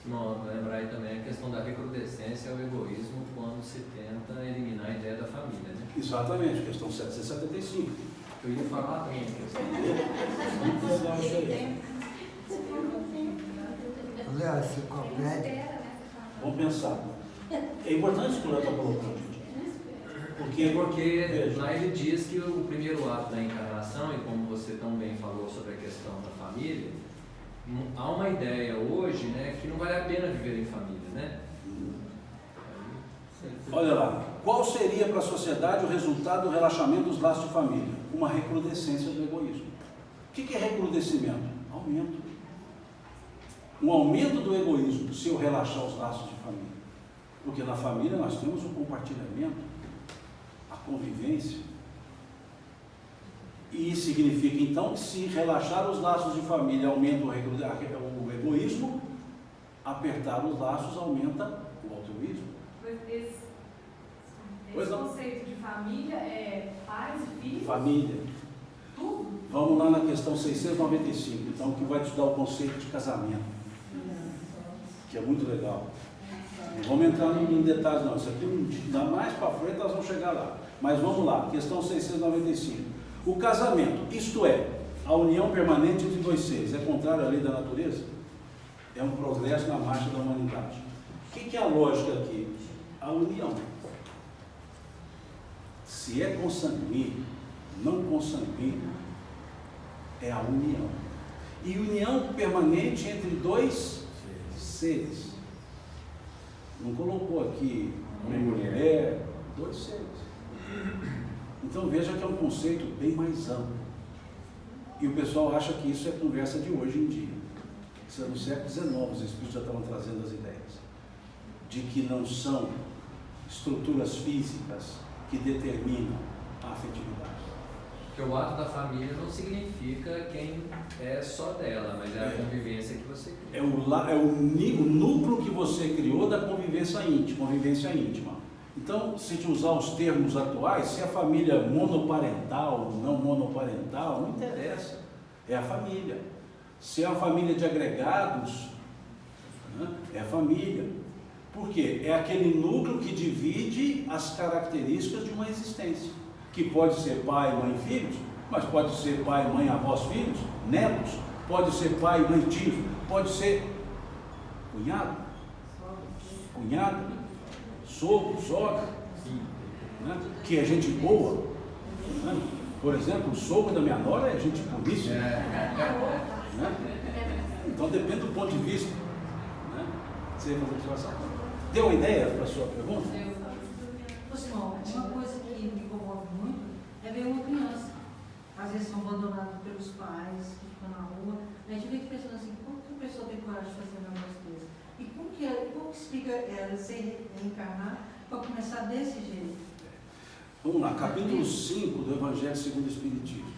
Não, lembrar aí também a questão da recrudescência ao egoísmo quando se tenta eliminar a ideia da família, né? Exatamente, questão 775. Eu ia falar também. Léo, se complete. Vamos pensar. É importante o que o Léo está colocando, gente. Porque lá ele diz que o primeiro ato da encarnação, e como você também falou sobre a questão da família, há uma ideia hoje, né, que não vale a pena viver em família, né? Olha lá, qual seria para a sociedade o resultado do relaxamento dos laços de família? Uma recrudescência do egoísmo. O que é recrudescimento? Aumento. Um aumento do egoísmo, se eu relaxar os laços de família. Porque na família nós temos o compartilhamento, a convivência. E isso significa então que se relaxar os laços de família aumenta o egoísmo, apertar os laços aumenta o altruísmo. Esse conceito de família é pais e filhos? Família. Tudo? Vamos lá na questão 695, então, que vai te dar o conceito de casamento, que é muito legal. Não vamos entrar em detalhes não, isso aqui dá mais para frente, nós vamos chegar lá. Mas vamos lá, questão 695. O casamento, isto é, a união permanente entre dois seres, é contrário à lei da natureza? É um progresso na marcha da humanidade. O que é a lógica aqui? A união. Se é consanguíneo, não consanguíneo, é a união. E união permanente entre dois seres. Não colocou aqui homem e mulher, dois seres. Então veja que é um conceito bem mais amplo. E o pessoal acha que isso é conversa de hoje em dia. Isso é no século XIX, os espíritos já estavam trazendo as ideias. De que não são estruturas físicas que determinam a afetividade. Porque o ato da família não significa quem é só dela, mas é a convivência que você cria. É o núcleo que você criou da convivência íntima. Então, se te usar os termos atuais, se é a família monoparental ou não monoparental, não interessa. É a família. Se é a família de agregados, né, é a família. Por quê? É aquele núcleo que divide as características de uma existência. Que pode ser pai, mãe, filhos, mas pode ser pai, mãe, avós, filhos, netos, pode ser pai, mãe, tios, pode ser cunhada, sogro, sogra, né? Que é gente boa, né? Por exemplo, o sogro da minha nora é gente boníssima, né? Então depende do ponto de vista, né? Você ia fazer observação? Deu uma ideia para a sua pergunta? Simão, uma coisa que me comove muito é ver uma criança. Às vezes são abandonados pelos pais, que ficam na rua. A gente fica pensando assim, como que a pessoa tem coragem de fazer um negócio desse? E como que explica ela se reencarnar para começar desse jeito? Vamos lá, capítulo 5 do Evangelho segundo o Espiritismo.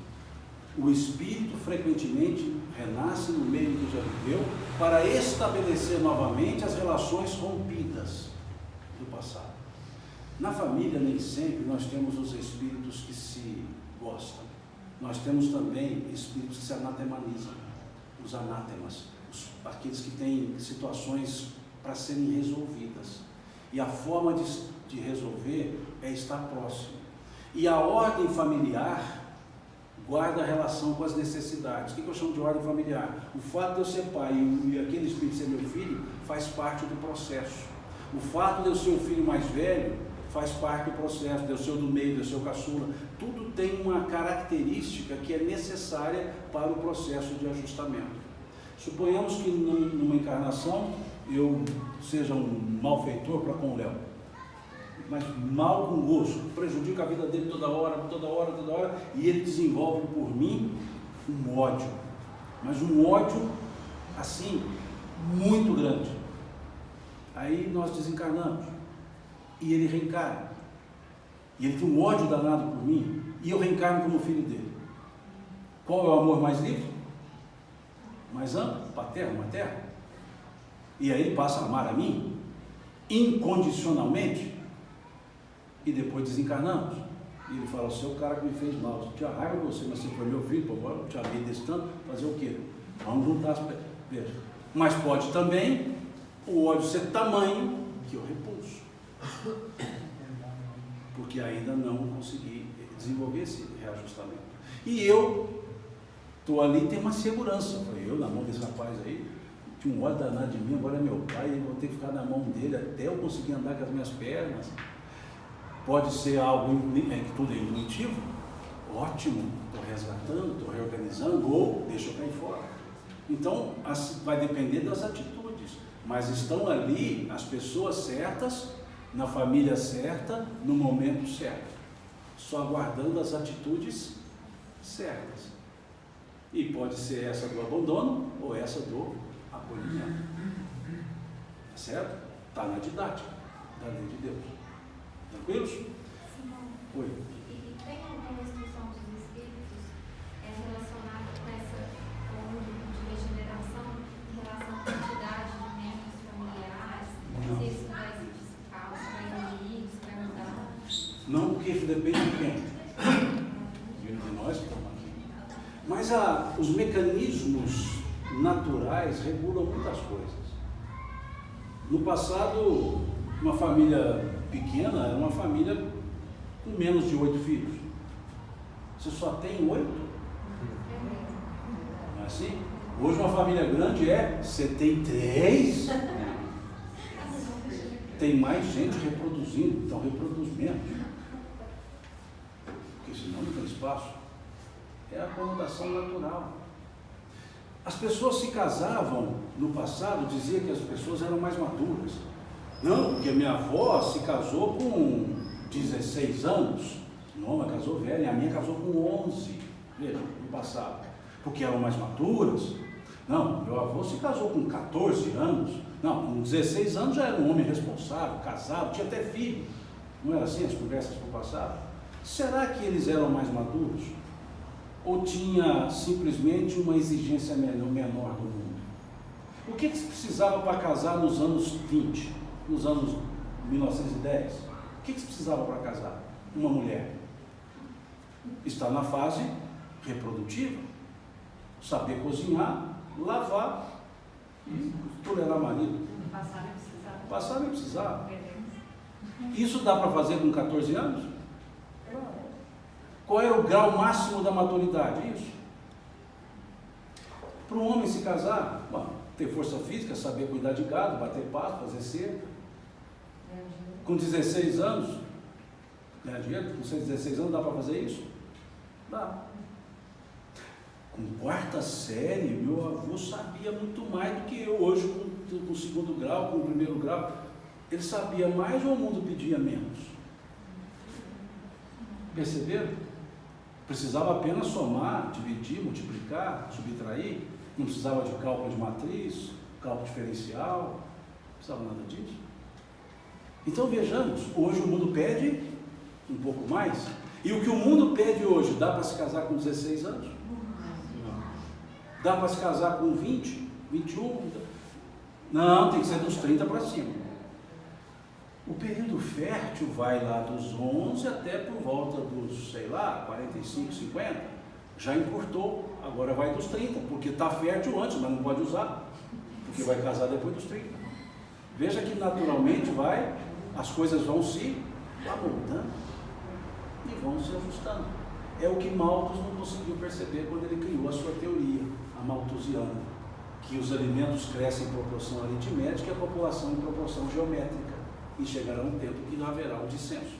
O espírito frequentemente renasce no meio que já viveu para estabelecer novamente as relações rompidas do passado. Na família, nem sempre nós temos os espíritos que se gostam. Nós temos também espíritos que se anatemanizam, os anátemas, aqueles que têm situações para serem resolvidas. E a forma de resolver é estar próximo. E a ordem familiar guarda a relação com as necessidades. O que eu chamo de ordem familiar? O fato de eu ser pai e aquele espírito ser meu filho faz parte do processo. O fato de eu ser o filho mais velho faz parte do processo, de eu ser o do meio, de eu ser o caçula. Tudo tem uma característica que é necessária para o processo de ajustamento. Suponhamos que numa encarnação eu seja um malfeitor para com o Léo, mas mal com gosto, prejudica a vida dele toda hora, e ele desenvolve por mim um ódio, mas um ódio assim, muito grande. Aí nós desencarnamos, e ele reencarna, e ele tem um ódio danado por mim, e eu reencarno como filho dele. Qual é o amor mais livre? Mais amplo? Paterno, materno? E aí ele passa a amar a mim, incondicionalmente, e depois desencarnamos. E ele fala, você é o cara que me fez mal, eu tinha raiva de você, mas você foi meu filho, pô, eu te amei desse tanto, fazer o quê? Vamos juntar as pedras. Veja. Mas pode também o ódio ser tamanho que eu repulso, porque ainda não consegui desenvolver esse reajustamento. E eu estou ali, tem uma segurança. Eu, na mão desse rapaz aí, tinha um ódio danado de mim, agora é meu pai, eu vou ter que ficar na mão dele até eu conseguir andar com as minhas pernas. Pode ser algo que tudo é intuitivo, ótimo, estou resgatando, estou reorganizando, ou deixa eu cair fora. Então, vai depender das atitudes, mas estão ali as pessoas certas, na família certa, no momento certo, só aguardando as atitudes certas. E pode ser essa do abandono ou essa do acolhimento. Tá certo? Está na didática da lei de Deus. Tranquilos? Oi. E tem alguma instrução dos espíritos relacionada com essa forma de regeneração em relação à quantidade de membros familiares? Não. Se isso vai se dissipar, se vai diminuir, se vai mudar? Não, porque isso depende de quem? De nós que estamos aqui. Mas os mecanismos naturais regulam muitas coisas. No passado, uma família pequena era uma família com menos de 8 filhos. Você só tem 8? Não é assim? Hoje uma família grande você tem 3? Tem mais gente reproduzindo, então reproduz menos. Porque senão não tem espaço. É a acomodação natural. As pessoas se casavam no passado, dizia que as pessoas eram mais maduras. Não, porque minha avó se casou com 16 anos, Noma casou velha, a minha casou com 11, veja, no passado, porque eram mais maduras. Não, meu avô se casou com 14 anos, não, com 16 anos já era um homem responsável, casado, tinha até filho. Não era assim as conversas do passado? Será que eles eram mais maduros? ou tinha simplesmente uma exigência menor do mundo? O que se precisava para casar nos anos 20, nos anos 1910? O que se precisava para casar? Uma mulher está na fase reprodutiva, saber cozinhar, lavar e tolerar marido. Passar nem precisava. Isso dá para fazer com 14 anos? Qual era o grau máximo da maturidade? Isso. Para um homem se casar, bom, ter força física, saber cuidar de gado, bater pasto, fazer cerca. Com 16 anos, ganhar dinheiro, com 16 anos dá para fazer isso? Dá. Com quarta série, meu avô sabia muito mais do que eu hoje, com segundo grau, com primeiro grau. Ele sabia mais ou o mundo pedia menos? Perceberam? Precisava apenas somar, dividir, multiplicar, subtrair. Não precisava de cálculo de matriz, cálculo diferencial, não precisava nada disso. Então vejamos, hoje o mundo pede um pouco mais. E o que o mundo pede hoje, dá para se casar com 16 anos? Dá para se casar com 20, 21? Não, tem que ser dos 30 para cima. O período fértil vai lá dos 11 até por volta dos, 45, 50. Já encurtou, agora vai dos 30, porque está fértil antes, mas não pode usar, porque vai casar depois dos 30. Veja que naturalmente as coisas vão se amoldando e vão se ajustando. É o que Malthus não conseguiu perceber quando ele criou a sua teoria, a malthusiana, que os alimentos crescem em proporção aritmética e a população em proporção geométrica. E chegará um tempo que não haverá um dissenso.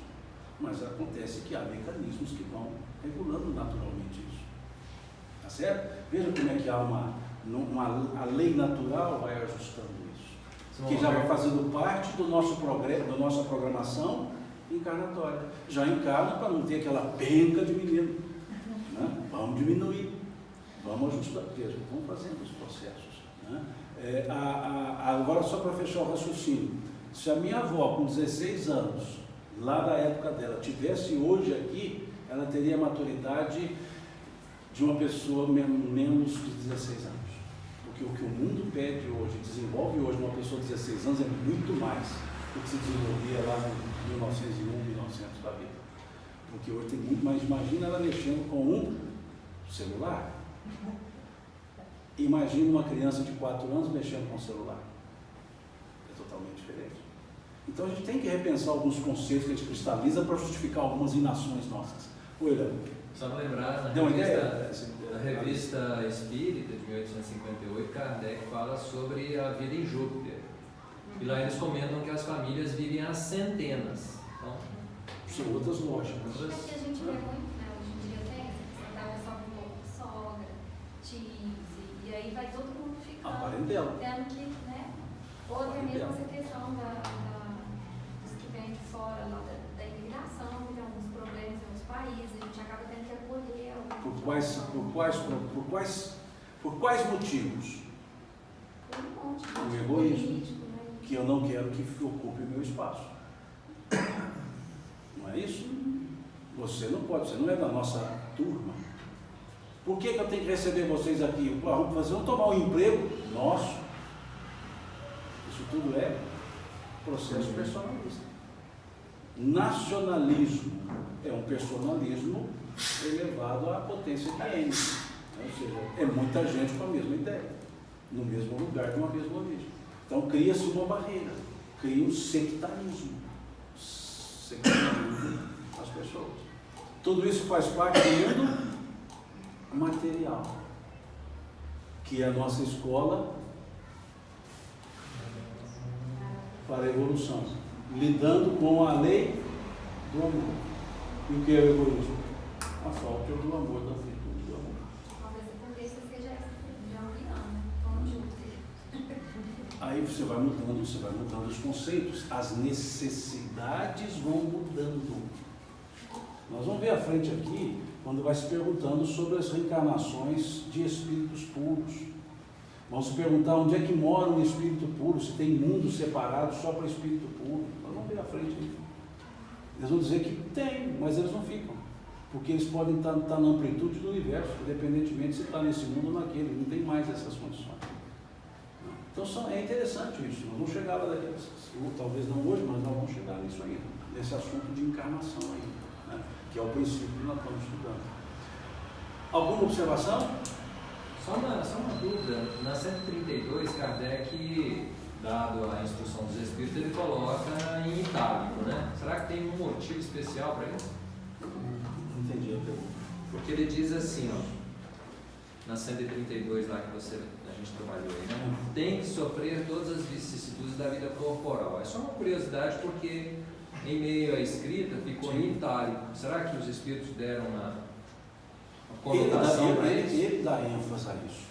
Mas acontece que há mecanismos que vão regulando naturalmente isso. Tá certo? Veja como é que há a lei natural vai ajustando isso. Que já vai fazendo parte do nosso progresso, da nossa programação encarnatória. Já encarna para não ter aquela penca de menino. Né? Vamos diminuir, vamos ajustar. Veja, vamos fazendo os processos. Né? Agora, só para fechar o raciocínio. Se a minha avó, com 16 anos, lá da época dela, tivesse hoje aqui, ela teria a maturidade de uma pessoa menos de 16 anos. Porque o que o mundo pede hoje, desenvolve hoje uma pessoa de 16 anos, é muito mais do que se desenvolvia lá em 1901, 1900 da vida. Porque hoje tem muito mais. Imagina ela mexendo com um celular. Imagina uma criança de 4 anos mexendo com um celular. É totalmente diferente. Então a gente tem que repensar alguns conceitos que a gente cristaliza para justificar algumas inações nossas. Oi, Léo. Só para lembrar, na revista Espírita, de 1858, Kardec fala sobre a vida em Júpiter. E lá eles comentam que as famílias vivem às centenas. Então, são outras lógicas. É que a gente vê muito, né? Hoje em dia tem essa só com sogra, tios, e aí vai todo mundo ficando. A parentela. Tendo que, né? Ou até mesmo essa questão dos que vêm de fora, lá da imigração, que tem alguns problemas em outros países, a gente acaba tendo que acolher. Por quais motivos? Por um monte de O egoísmo. político, né? Que eu não quero que ocupe o meu espaço. Não é isso? Você não pode, você não é da nossa turma. Por que eu tenho que receber vocês aqui? Vocês vão tomar um emprego nosso. Isso tudo é processo personalista. Nacionalismo é um personalismo elevado à potência de N. Ou seja, é muita gente com a mesma ideia, no mesmo lugar, de uma mesma origem. Então cria-se uma barreira, cria um sectarismo. Sectarismo das pessoas. Tudo isso faz parte do mundo material, que é a nossa escola para a evolução, lidando com a lei do amor. E o que é o egoísmo? A falta do amor, da virtude do amor. Talvez a tendência seja de ampliando, vamos juntos. Aí você vai mudando os conceitos, as necessidades vão mudando. Nós vamos ver à frente aqui, quando vai se perguntando sobre as reencarnações de espíritos puros. Vamos se perguntar onde é que mora um espírito puro, se tem mundo separado só para espírito puro. Nós vamos ver à frente aqui. Eles vão dizer que tem, mas eles não ficam. porque eles podem estar na amplitude do universo, independentemente se está nesse mundo ou naquele, não tem mais essas condições. Então é interessante isso, nós vamos chegar lá daqui, talvez não hoje, mas nós vamos chegar nisso ainda, nesse assunto de encarnação ainda, né? Que é o princípio que nós estamos estudando. Alguma observação? Só uma dúvida, na 132, Kardec, dado a instrução dos Espíritos, ele coloca em itálico, né? Será que tem um motivo especial para isso? Não entendi a pergunta. Porque ele diz assim, ó, na 132 lá que a gente trabalhou aí, né? Tem que sofrer todas as vicissitudes da vida corporal. É só uma curiosidade porque em meio à escrita ficou em itálico. Será que os Espíritos deram uma conotação para isso? Ele dá ênfase a isso.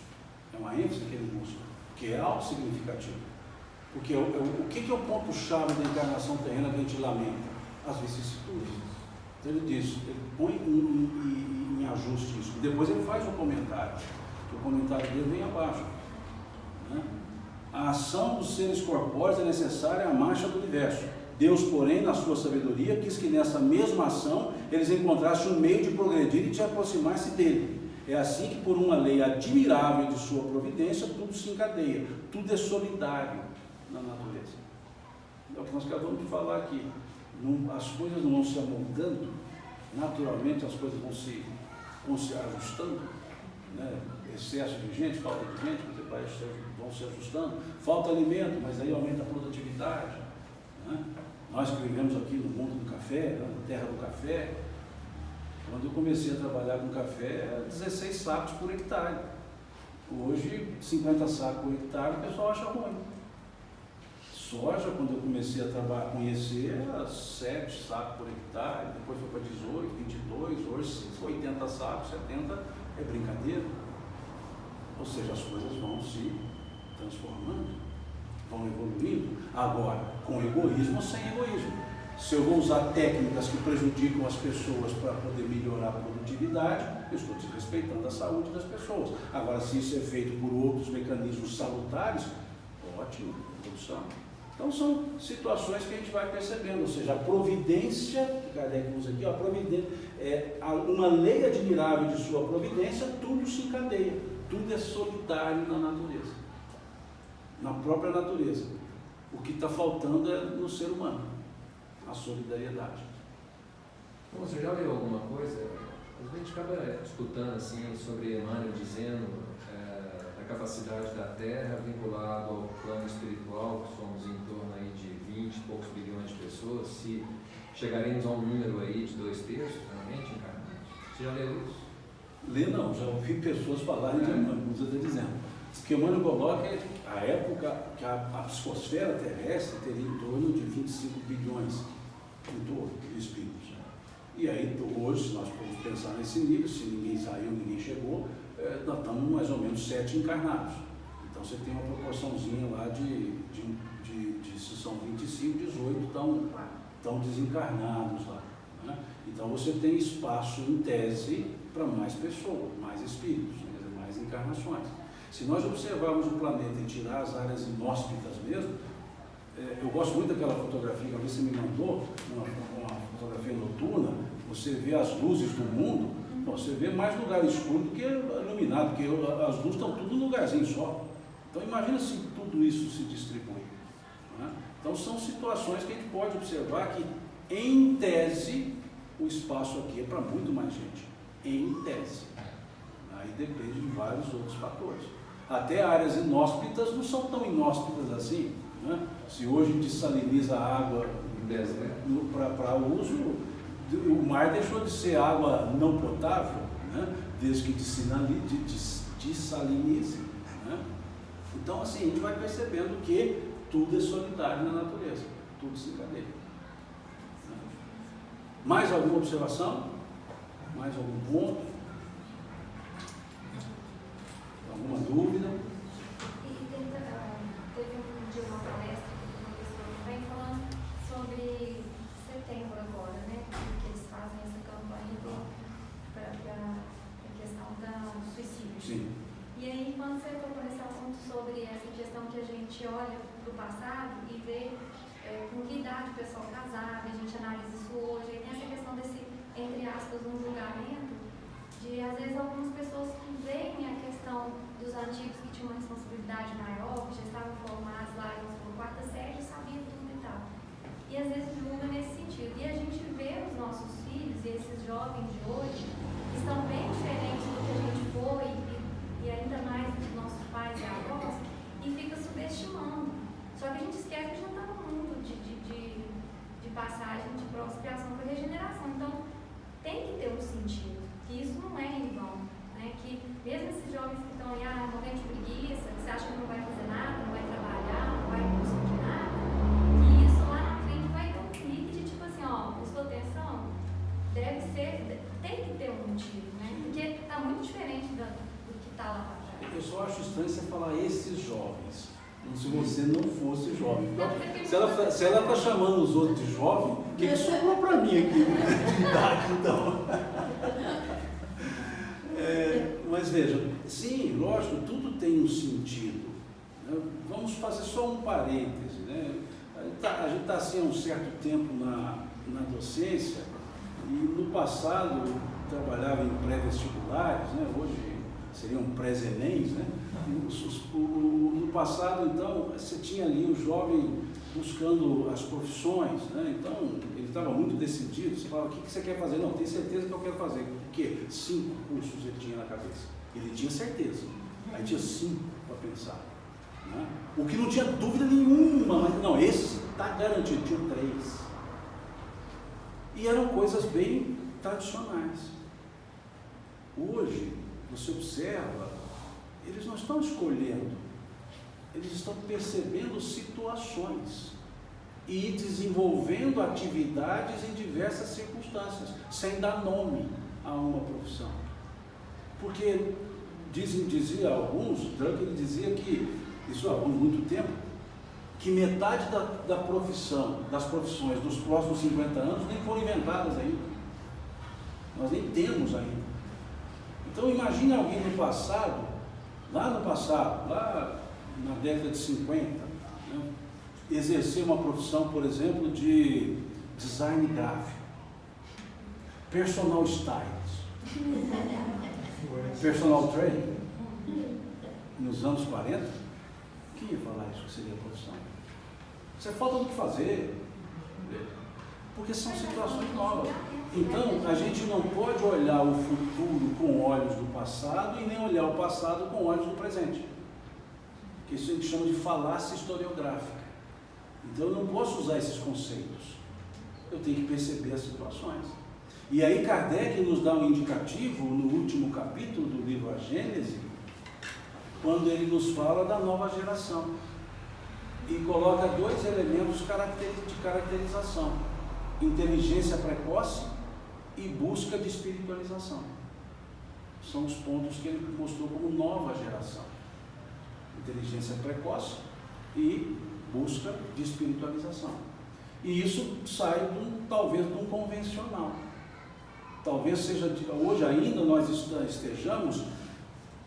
É uma ênfase que ele busca, que é algo significativo. Porque o que é o ponto-chave da encarnação terrena que a gente lamenta? As vicissitudes. Então ele diz, ele põe em ajuste isso. Depois ele faz um comentário, que o comentário dele vem abaixo. Né? A ação dos seres corpóreos é necessária à marcha do universo. Deus, porém, na sua sabedoria, quis que nessa mesma ação eles encontrassem um meio de progredir e de aproximar-se dele. É assim que, por uma lei admirável de sua providência, tudo se encadeia, tudo é solidário na natureza. É o que nós acabamos de falar aqui. As coisas não vão se amoldando, naturalmente as coisas vão se ajustando, né? Excesso de gente, falta de gente, vão se ajustando, falta alimento, mas aí aumenta a produtividade, né? Nós que vivemos aqui no mundo do café, na terra do café, quando eu comecei a trabalhar com café, era 16 sacos por hectare. Hoje, 50 sacos por hectare, o pessoal acha ruim. Soja, quando eu comecei a conhecer, era 7 sacos por hectare, depois foi para 18, 22, hoje 80 sacos, 70 é brincadeira. Ou seja, as coisas vão se transformando, vão evoluindo, agora com egoísmo ou sem egoísmo. Se eu vou usar técnicas que prejudicam as pessoas para poder melhorar a produtividade, eu estou desrespeitando a saúde das pessoas. Agora, se isso é feito por outros mecanismos salutares, ótimo, produção. Então são situações que a gente vai percebendo, ou seja, a providência, que Kardec usa aqui, a providência, uma lei admirável de sua providência, tudo se encadeia, tudo é solidário na natureza, na própria natureza. O que está faltando é no ser humano, a solidariedade. Bom, você já leu alguma coisa? A gente acaba escutando assim sobre Emmanuel dizendo a capacidade da Terra vinculado ao plano espiritual, que somos em torno aí de 20 e poucos bilhões de pessoas, se chegaremos a um número aí de 2/3 realmente encarnados. Você já leu isso? Lê não, já ouvi pessoas falarem de Emmanuel, como você está dizendo. O que Emmanuel coloca é a época que a psicosfera terrestre teria em torno de 25 bilhões em torno de espíritos. E aí, hoje, se nós podemos pensar nesse nível, se ninguém saiu, ninguém chegou, nós estamos mais ou menos 7 encarnados. Então você tem uma proporçãozinha lá se são 25, 18 estão desencarnados lá. Né? Então você tem espaço em tese para mais pessoas, mais espíritos, né? Mais encarnações. Se nós observarmos o planeta e tirar as áreas inóspitas mesmo, eu gosto muito daquela fotografia que você me mandou, uma fotografia noturna, você vê as luzes do mundo, você vê mais lugar escuro do que iluminado, porque as luzes estão tudo num lugarzinho só. Então imagina se tudo isso se distribui. Né? Então são situações que a gente pode observar que, em tese, o espaço aqui é para muito mais gente. Em tese. Aí depende de vários outros fatores. Até áreas inóspitas não são tão inóspitas assim. Né? Se hoje desaliniza a água para uso, o mar deixou de ser água não potável, né? Desde que desalinize. Né? Então, assim, a gente vai percebendo que tudo é solidário na natureza, tudo se encadeia. Mais alguma observação? Mais algum ponto? Alguma dúvida? Teve um dia uma palestra que o professor vem falando sobre setembro agora, né? Que eles fazem essa campanha para a questão do suicídio. Sim. E aí, quando você tocou nesse assunto sobre essa questão que a gente olha para o passado e vê com que idade o pessoal casava, a gente analisa isso hoje, aí tem essa questão desse entre aspas, um julgamento de, às vezes, algumas pessoas que veem a questão dos antigos que tinham uma responsabilidade maior, que já estavam formados lá na quarta série, já sabiam tudo e tal. E às vezes julga nesse sentido. E a gente vê os nossos filhos e esses jovens de hoje que estão bem diferentes do que a gente foi e ainda mais dos nossos pais e avós, e fica subestimando. Só que a gente esquece que a gente não está no mundo de passagem de expiação para regeneração. Então, tem que ter um sentido, que isso não é em vão. Né? Que mesmo esses jovens que estão aí, morrendo de preguiça, que você acha que não vai fazer nada, não vai trabalhar, não vai conseguir nada, que isso lá na frente vai ter um clique de tipo assim, prestou atenção, deve ser, tem que ter um motivo, né? Porque está muito diferente do que está lá para trás. Eu só acho estranho você falar esses jovens, como se você não fosse jovem. Se ela está chamando os outros de jovem, o que sobrou para mim aqui de idade, então? Mas veja, sim, lógico, tudo tem um sentido. Né? Vamos fazer só um parêntese. Né? A gente está assim há um certo tempo na docência, e no passado eu trabalhava em pré-vestibulares, né? Hoje seriam pré-ENEMs, né? No passado, então, você tinha ali o jovem buscando as profissões, né? Então, ele estava muito decidido, você falava, o que você quer fazer? Não, tenho certeza que eu quero fazer. O quê? 5 cursos ele tinha na cabeça. Ele tinha certeza. Aí tinha 5 para pensar. Né? O que não tinha dúvida nenhuma, mas não, esse está garantido, tinha 3. E eram coisas bem tradicionais. Hoje, você observa, eles não estão escolhendo, eles estão percebendo situações e desenvolvendo atividades em diversas circunstâncias, sem dar nome a uma profissão. Porque dizia alguns, Drucker dizia que, isso há muito tempo, que metade da profissão, das profissões dos próximos 50 anos nem foram inventadas ainda. Nós nem temos ainda. Então imagine alguém no passado, lá na década de 50, né, exercer uma profissão, por exemplo, de design gráfico, personal stylist, personal trainer, nos anos 40, quem ia falar isso que seria profissão? Isso é falta do que fazer, porque são situações novas. Então, a gente não pode olhar o futuro com olhos do passado e nem olhar o passado com olhos do presente. Que isso a gente chama de falácia historiográfica. Então, eu não posso usar esses conceitos. Eu tenho que perceber as situações. E aí, Kardec nos dá um indicativo no último capítulo do livro A Gênese, quando ele nos fala da nova geração. E coloca 2 elementos de caracterização: inteligência precoce e busca de espiritualização. São os pontos que ele mostrou como nova geração: inteligência precoce e busca de espiritualização. E isso sai talvez de um convencional. Talvez seja, hoje ainda nós estejamos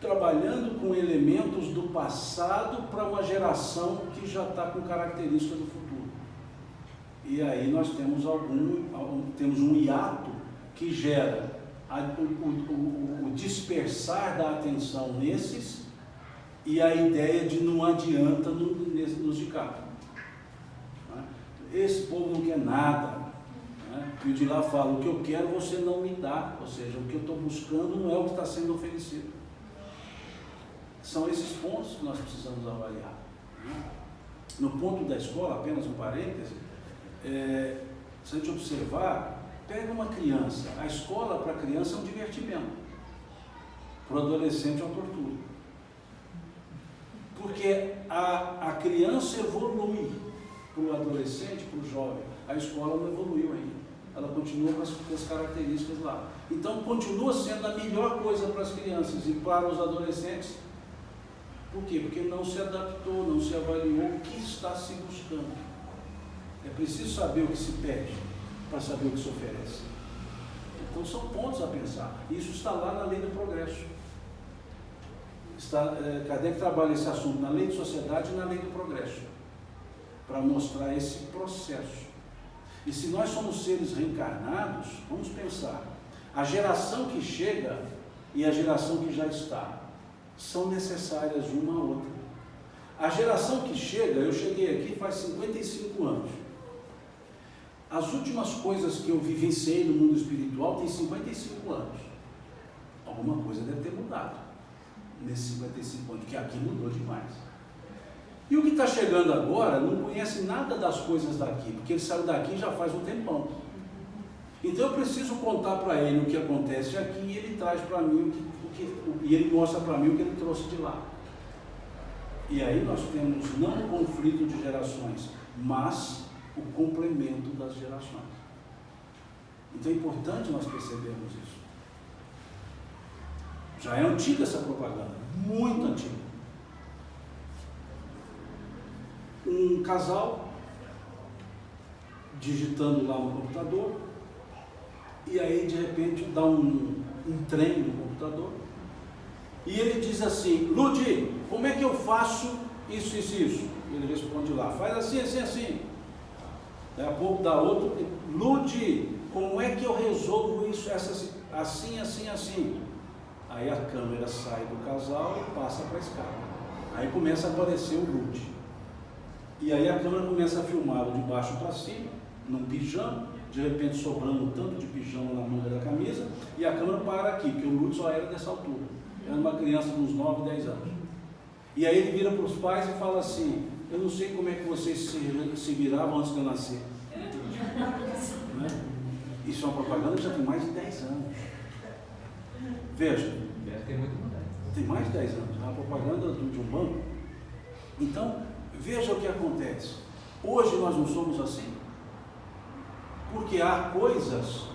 trabalhando com elementos do passado para uma geração que já está com características do futuro. E aí nós temos temos um hiato que gera o dispersar da atenção nesses e a ideia de não adianta nos de cá. Esse povo não quer nada. E o de lá fala, o que eu quero você não me dá, ou seja, o que eu estou buscando não é o que está sendo oferecido. São esses pontos que nós precisamos avaliar. No ponto da escola, apenas um parêntese, se a gente observar, pega uma criança, a escola para a criança é um divertimento, para o adolescente é uma tortura. Porque a criança evolui, para o adolescente, para o jovem, a escola não evoluiu ainda. Ela continua com as características lá. Então, continua sendo a melhor coisa para as crianças e para os adolescentes. Por quê? Porque não se adaptou, não se avaliou o que está se buscando. É preciso saber o que se pede para saber o que se oferece. Então, são pontos a pensar. Isso está lá na lei do progresso. Kardec trabalha esse assunto na lei de sociedade e na lei do progresso, para mostrar esse processo. E se nós somos seres reencarnados, vamos pensar, a geração que chega e a geração que já está são necessárias uma à outra. A geração que chega, eu cheguei aqui faz 55 anos. As últimas coisas que eu vivenciei no mundo espiritual tem 55 anos. Alguma coisa deve ter mudado nesses 55 anos, que aqui mudou demais. E o que está chegando agora não conhece nada das coisas daqui, porque ele saiu daqui já faz um tempão. Então eu preciso contar para ele o que acontece aqui e ele traz para mim e ele mostra para mim o que ele trouxe de lá. E aí nós temos não um conflito de gerações, mas o complemento das gerações. Então é importante nós percebermos isso. Já é antiga essa propaganda, muito antiga. Um casal digitando lá no computador e aí de repente dá um trem no computador e ele diz assim: Ludi, como é que eu faço isso, isso, isso? Ele responde lá: faz assim, assim, assim. Daí a pouco dá outro: Ludi, como é que eu resolvo isso assim, assim, assim? Aí a câmera sai do casal e passa para a escada. Aí começa a aparecer o Ludi. E aí a câmera começa a filmá-lo de baixo para cima, num pijama, de repente sobrando um tanto de pijama na manga da camisa, e a câmera para aqui, porque o Ludi só era dessa altura. Era uma criança de uns 9, 10 anos. E aí ele vira para os pais e fala assim: eu não sei como é que vocês se viravam antes de eu nascer. Né? Isso é uma propaganda que já tem mais de 10 anos. Veja, tem muito mais. Tem mais de 10 anos, é uma propaganda de um banco. Então, veja o que acontece. Hoje nós não somos assim. Porque há coisas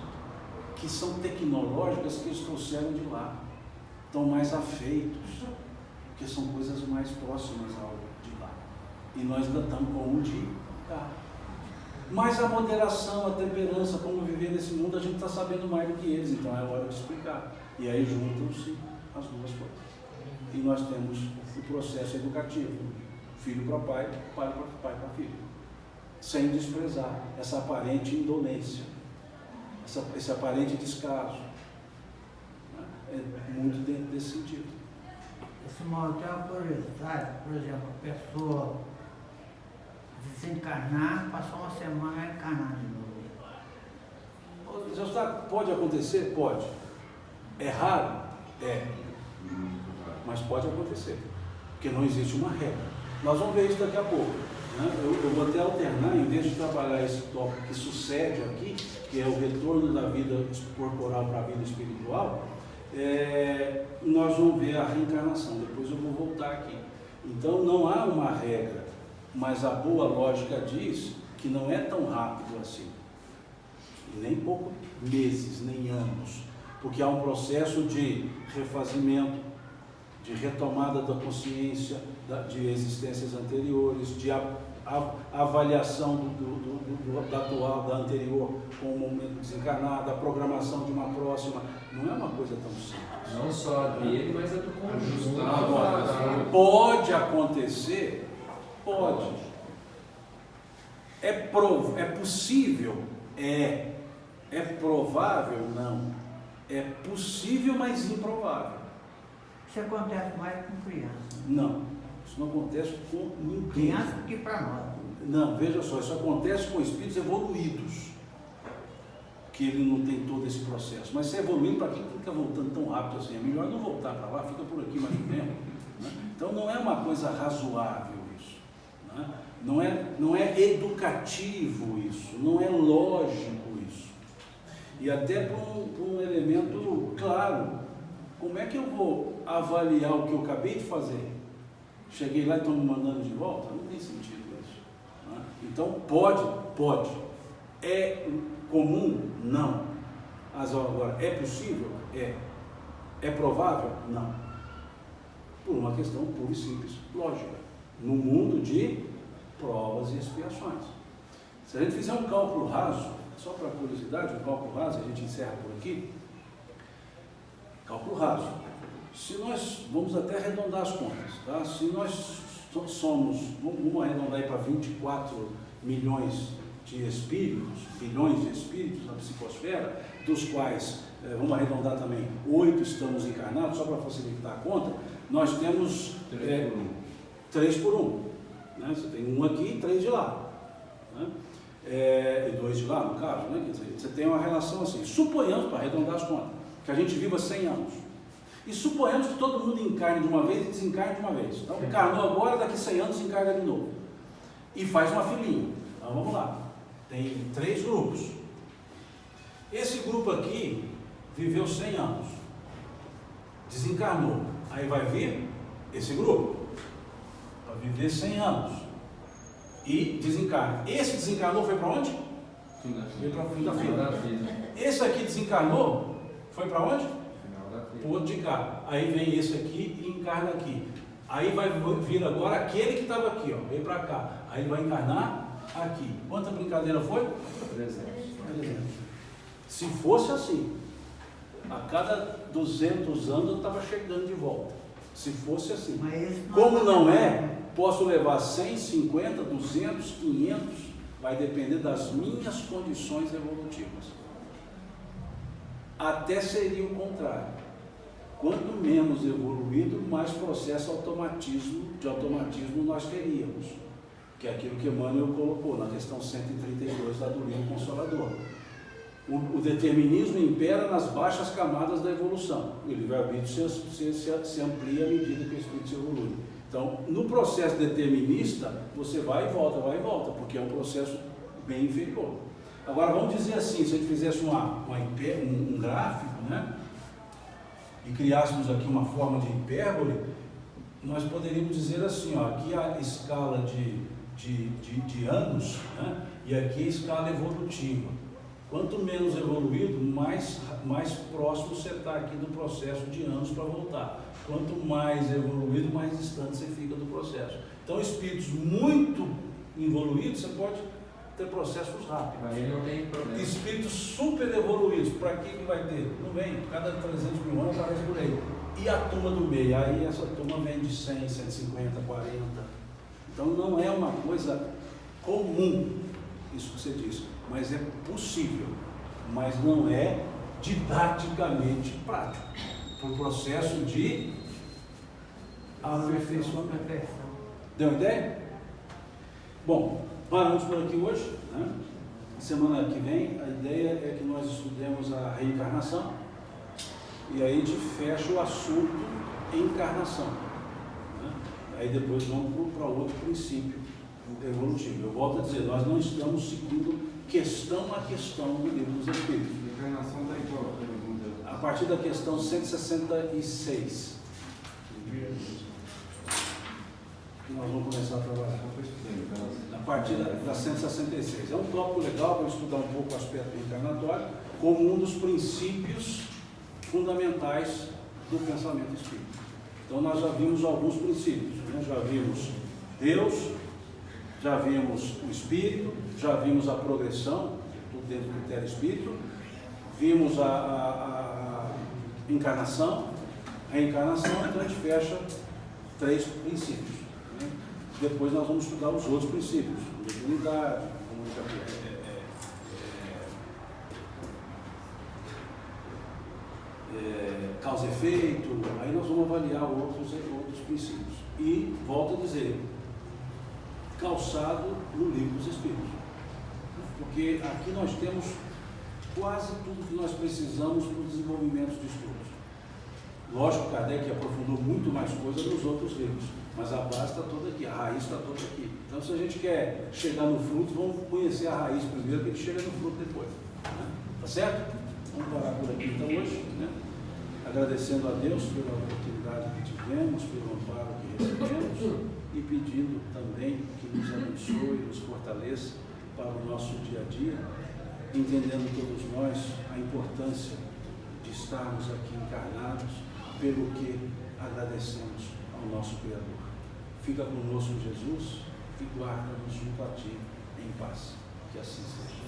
que são tecnológicas que eles trouxeram de lá. Estão mais afeitos, porque são coisas mais próximas ao de lá. E nós ainda estamos com o de cá. Mas a moderação, a temperança, como viver nesse mundo, a gente está sabendo mais do que eles, então é hora de explicar. E aí juntam-se as duas coisas. E nós temos o processo educativo, filho para pai, pai para filho. Sem desprezar essa aparente indolência, esse aparente descaso. É muito dentro desse sentido. Esse mal tem uma curiosidade, por exemplo, a pessoa desencarnar, passou uma semana encarnada de novo. Pode acontecer? Pode. É raro? É. Mas pode acontecer. Porque não existe uma regra. Nós vamos ver isso daqui a pouco. Né? Eu vou até alternar, em vez de trabalhar esse tópico que sucede aqui, que é o retorno da vida corporal para a vida espiritual, nós vamos ver a reencarnação. Depois eu vou voltar aqui. Então não há uma regra, mas a boa lógica diz que não é tão rápido assim. Nem pouco meses, nem anos. Porque há um processo de refazimento, de retomada da consciência de existências anteriores, de avaliação da atual, da anterior com o momento desencarnado, a programação de uma próxima. Não é uma coisa tão simples. Não só dele, mas é do conjunto. Agora, pode acontecer? Pode. É possível? É. É provável? Não. É possível, mas improvável. Isso acontece mais com criança. Não, isso não acontece com ninguém. Criança que para nós. Não, veja só, isso acontece com espíritos evoluídos, que ele não tem todo esse processo. Mas se é evoluindo, para quem fica voltando tão rápido assim? É melhor não voltar para lá, fica por aqui mais um tempo. Né? Então não é uma coisa razoável isso. Né? Não é educativo isso, não é lógico isso. E até por um elemento claro. Como é que eu vou avaliar o que eu acabei de fazer? Cheguei lá e estão me mandando de volta? Não tem sentido isso. Né? Então, pode. É comum? Não. Mas agora, é possível? É. É provável? Não. Por uma questão pura e simples, lógica. No mundo de provas e expiações. Se a gente fizer um cálculo raso, só para curiosidade, um cálculo raso, a gente encerra por aqui. Cálculo raso. Se nós, vamos até arredondar as contas, tá? Se nós somos, vamos arredondar aí para 24 milhões de espíritos, bilhões de espíritos na psicosfera, dos quais, vamos arredondar também, 8 estamos encarnados, só para facilitar a conta, nós temos 3 por 1. Né? Você tem um aqui e 3 de lá. Né? E 2 de lá, no caso, né? Quer dizer, você tem uma relação assim. Suponhamos, para arredondar as contas, que a gente viva 100 anos. E suponhamos que todo mundo encarne de uma vez e desencarne de uma vez. Então, encarnou agora, daqui 100 anos encarna de novo. E faz uma filinha. Então, vamos lá. Tem 3 grupos. Esse grupo aqui viveu 100 anos. Desencarnou. Aí vai vir esse grupo. Vai viver 100 anos. E desencarna. Esse desencarnou foi para onde? Foi para o fim da fila. Esse aqui desencarnou foi para onde? Para o outro de cá. Aí vem esse aqui e encarna aqui. Aí vai vir agora aquele que estava aqui, ó, veio para cá. Aí vai encarnar aqui. Quanta brincadeira foi? 300. Se fosse assim, a cada 200 anos eu estava chegando de volta. Se fosse assim. Como não é, posso levar 100, 50, 200, 500, vai depender das minhas condições evolutivas. Até seria o contrário. Quanto menos evoluído, mais processo de automatismo nós teríamos. Que é aquilo que Emmanuel colocou na questão 132 lá do livro Consolador. O determinismo impera nas baixas camadas da evolução. O livre-arbítrio se amplia à medida que o espírito se evolui. Então, no processo determinista, você vai e volta, porque é um processo bem inferior. Agora, vamos dizer assim, se a gente fizesse um gráfico, né, e criássemos aqui uma forma de hipérbole, nós poderíamos dizer assim, ó, aqui a escala de anos, né, e aqui a escala evolutiva. Quanto menos evoluído, mais próximo você está aqui do processo de anos para voltar. Quanto mais evoluído, mais distante você fica do processo. Então, espíritos muito evoluídos, você pode ter processos rápidos. Aí não tem problema. Espíritos super evoluídos, para que vai ter? Não vem, cada 300 mil anos aparece por aí. E a turma do meio? Aí essa turma vem de 100, 150, 40. Então, não é uma coisa comum, isso que você disse. Mas é possível, mas não é didaticamente prático, por processo de aperfeiçoamento. Deu uma ideia? Bom, paramos por aqui hoje, né? Semana que vem a ideia é que nós estudemos a reencarnação e aí a gente fecha o assunto encarnação, né? Aí depois vamos para outro princípio evolutivo. Eu volto a dizer, nós não estamos seguindo questão a questão do livro dos Espíritos. A encarnação está em qual pergunta? A partir da questão 166. Que nós vamos começar a trabalhar. A partir da 166. É um tópico legal para estudar um pouco o aspecto reencarnatório, como um dos princípios fundamentais do pensamento espírita. Então nós já vimos alguns princípios, né? Já vimos Deus, já vimos o Espírito, já vimos a progressão, tudo dentro do critério espírito, vimos a encarnação, a reencarnação, então a gente fecha 3 princípios. Né? Depois nós vamos estudar os outros princípios, mediunidade, causa e efeito, aí nós vamos avaliar outros princípios. E, volto a dizer, calçado no livro dos Espíritos. Porque aqui nós temos quase tudo que nós precisamos para o desenvolvimento de estudos. Lógico que Kardec aprofundou muito mais coisa nos outros livros, mas a base está toda aqui, a raiz está toda aqui. Então, se a gente quer chegar no fruto, vamos conhecer a raiz primeiro, que a gente chega no fruto depois. Né? Tá certo? Vamos parar por aqui então hoje, né? Agradecendo a Deus pela oportunidade que tivemos, pelo amparo que recebemos e pedindo também que nos abençoe, nos fortaleça para o nosso dia a dia, entendendo todos nós a importância de estarmos aqui encarnados, pelo que agradecemos ao nosso Criador. Fica conosco, Jesus, e guarda-nos junto a Ti em paz. Que assim seja.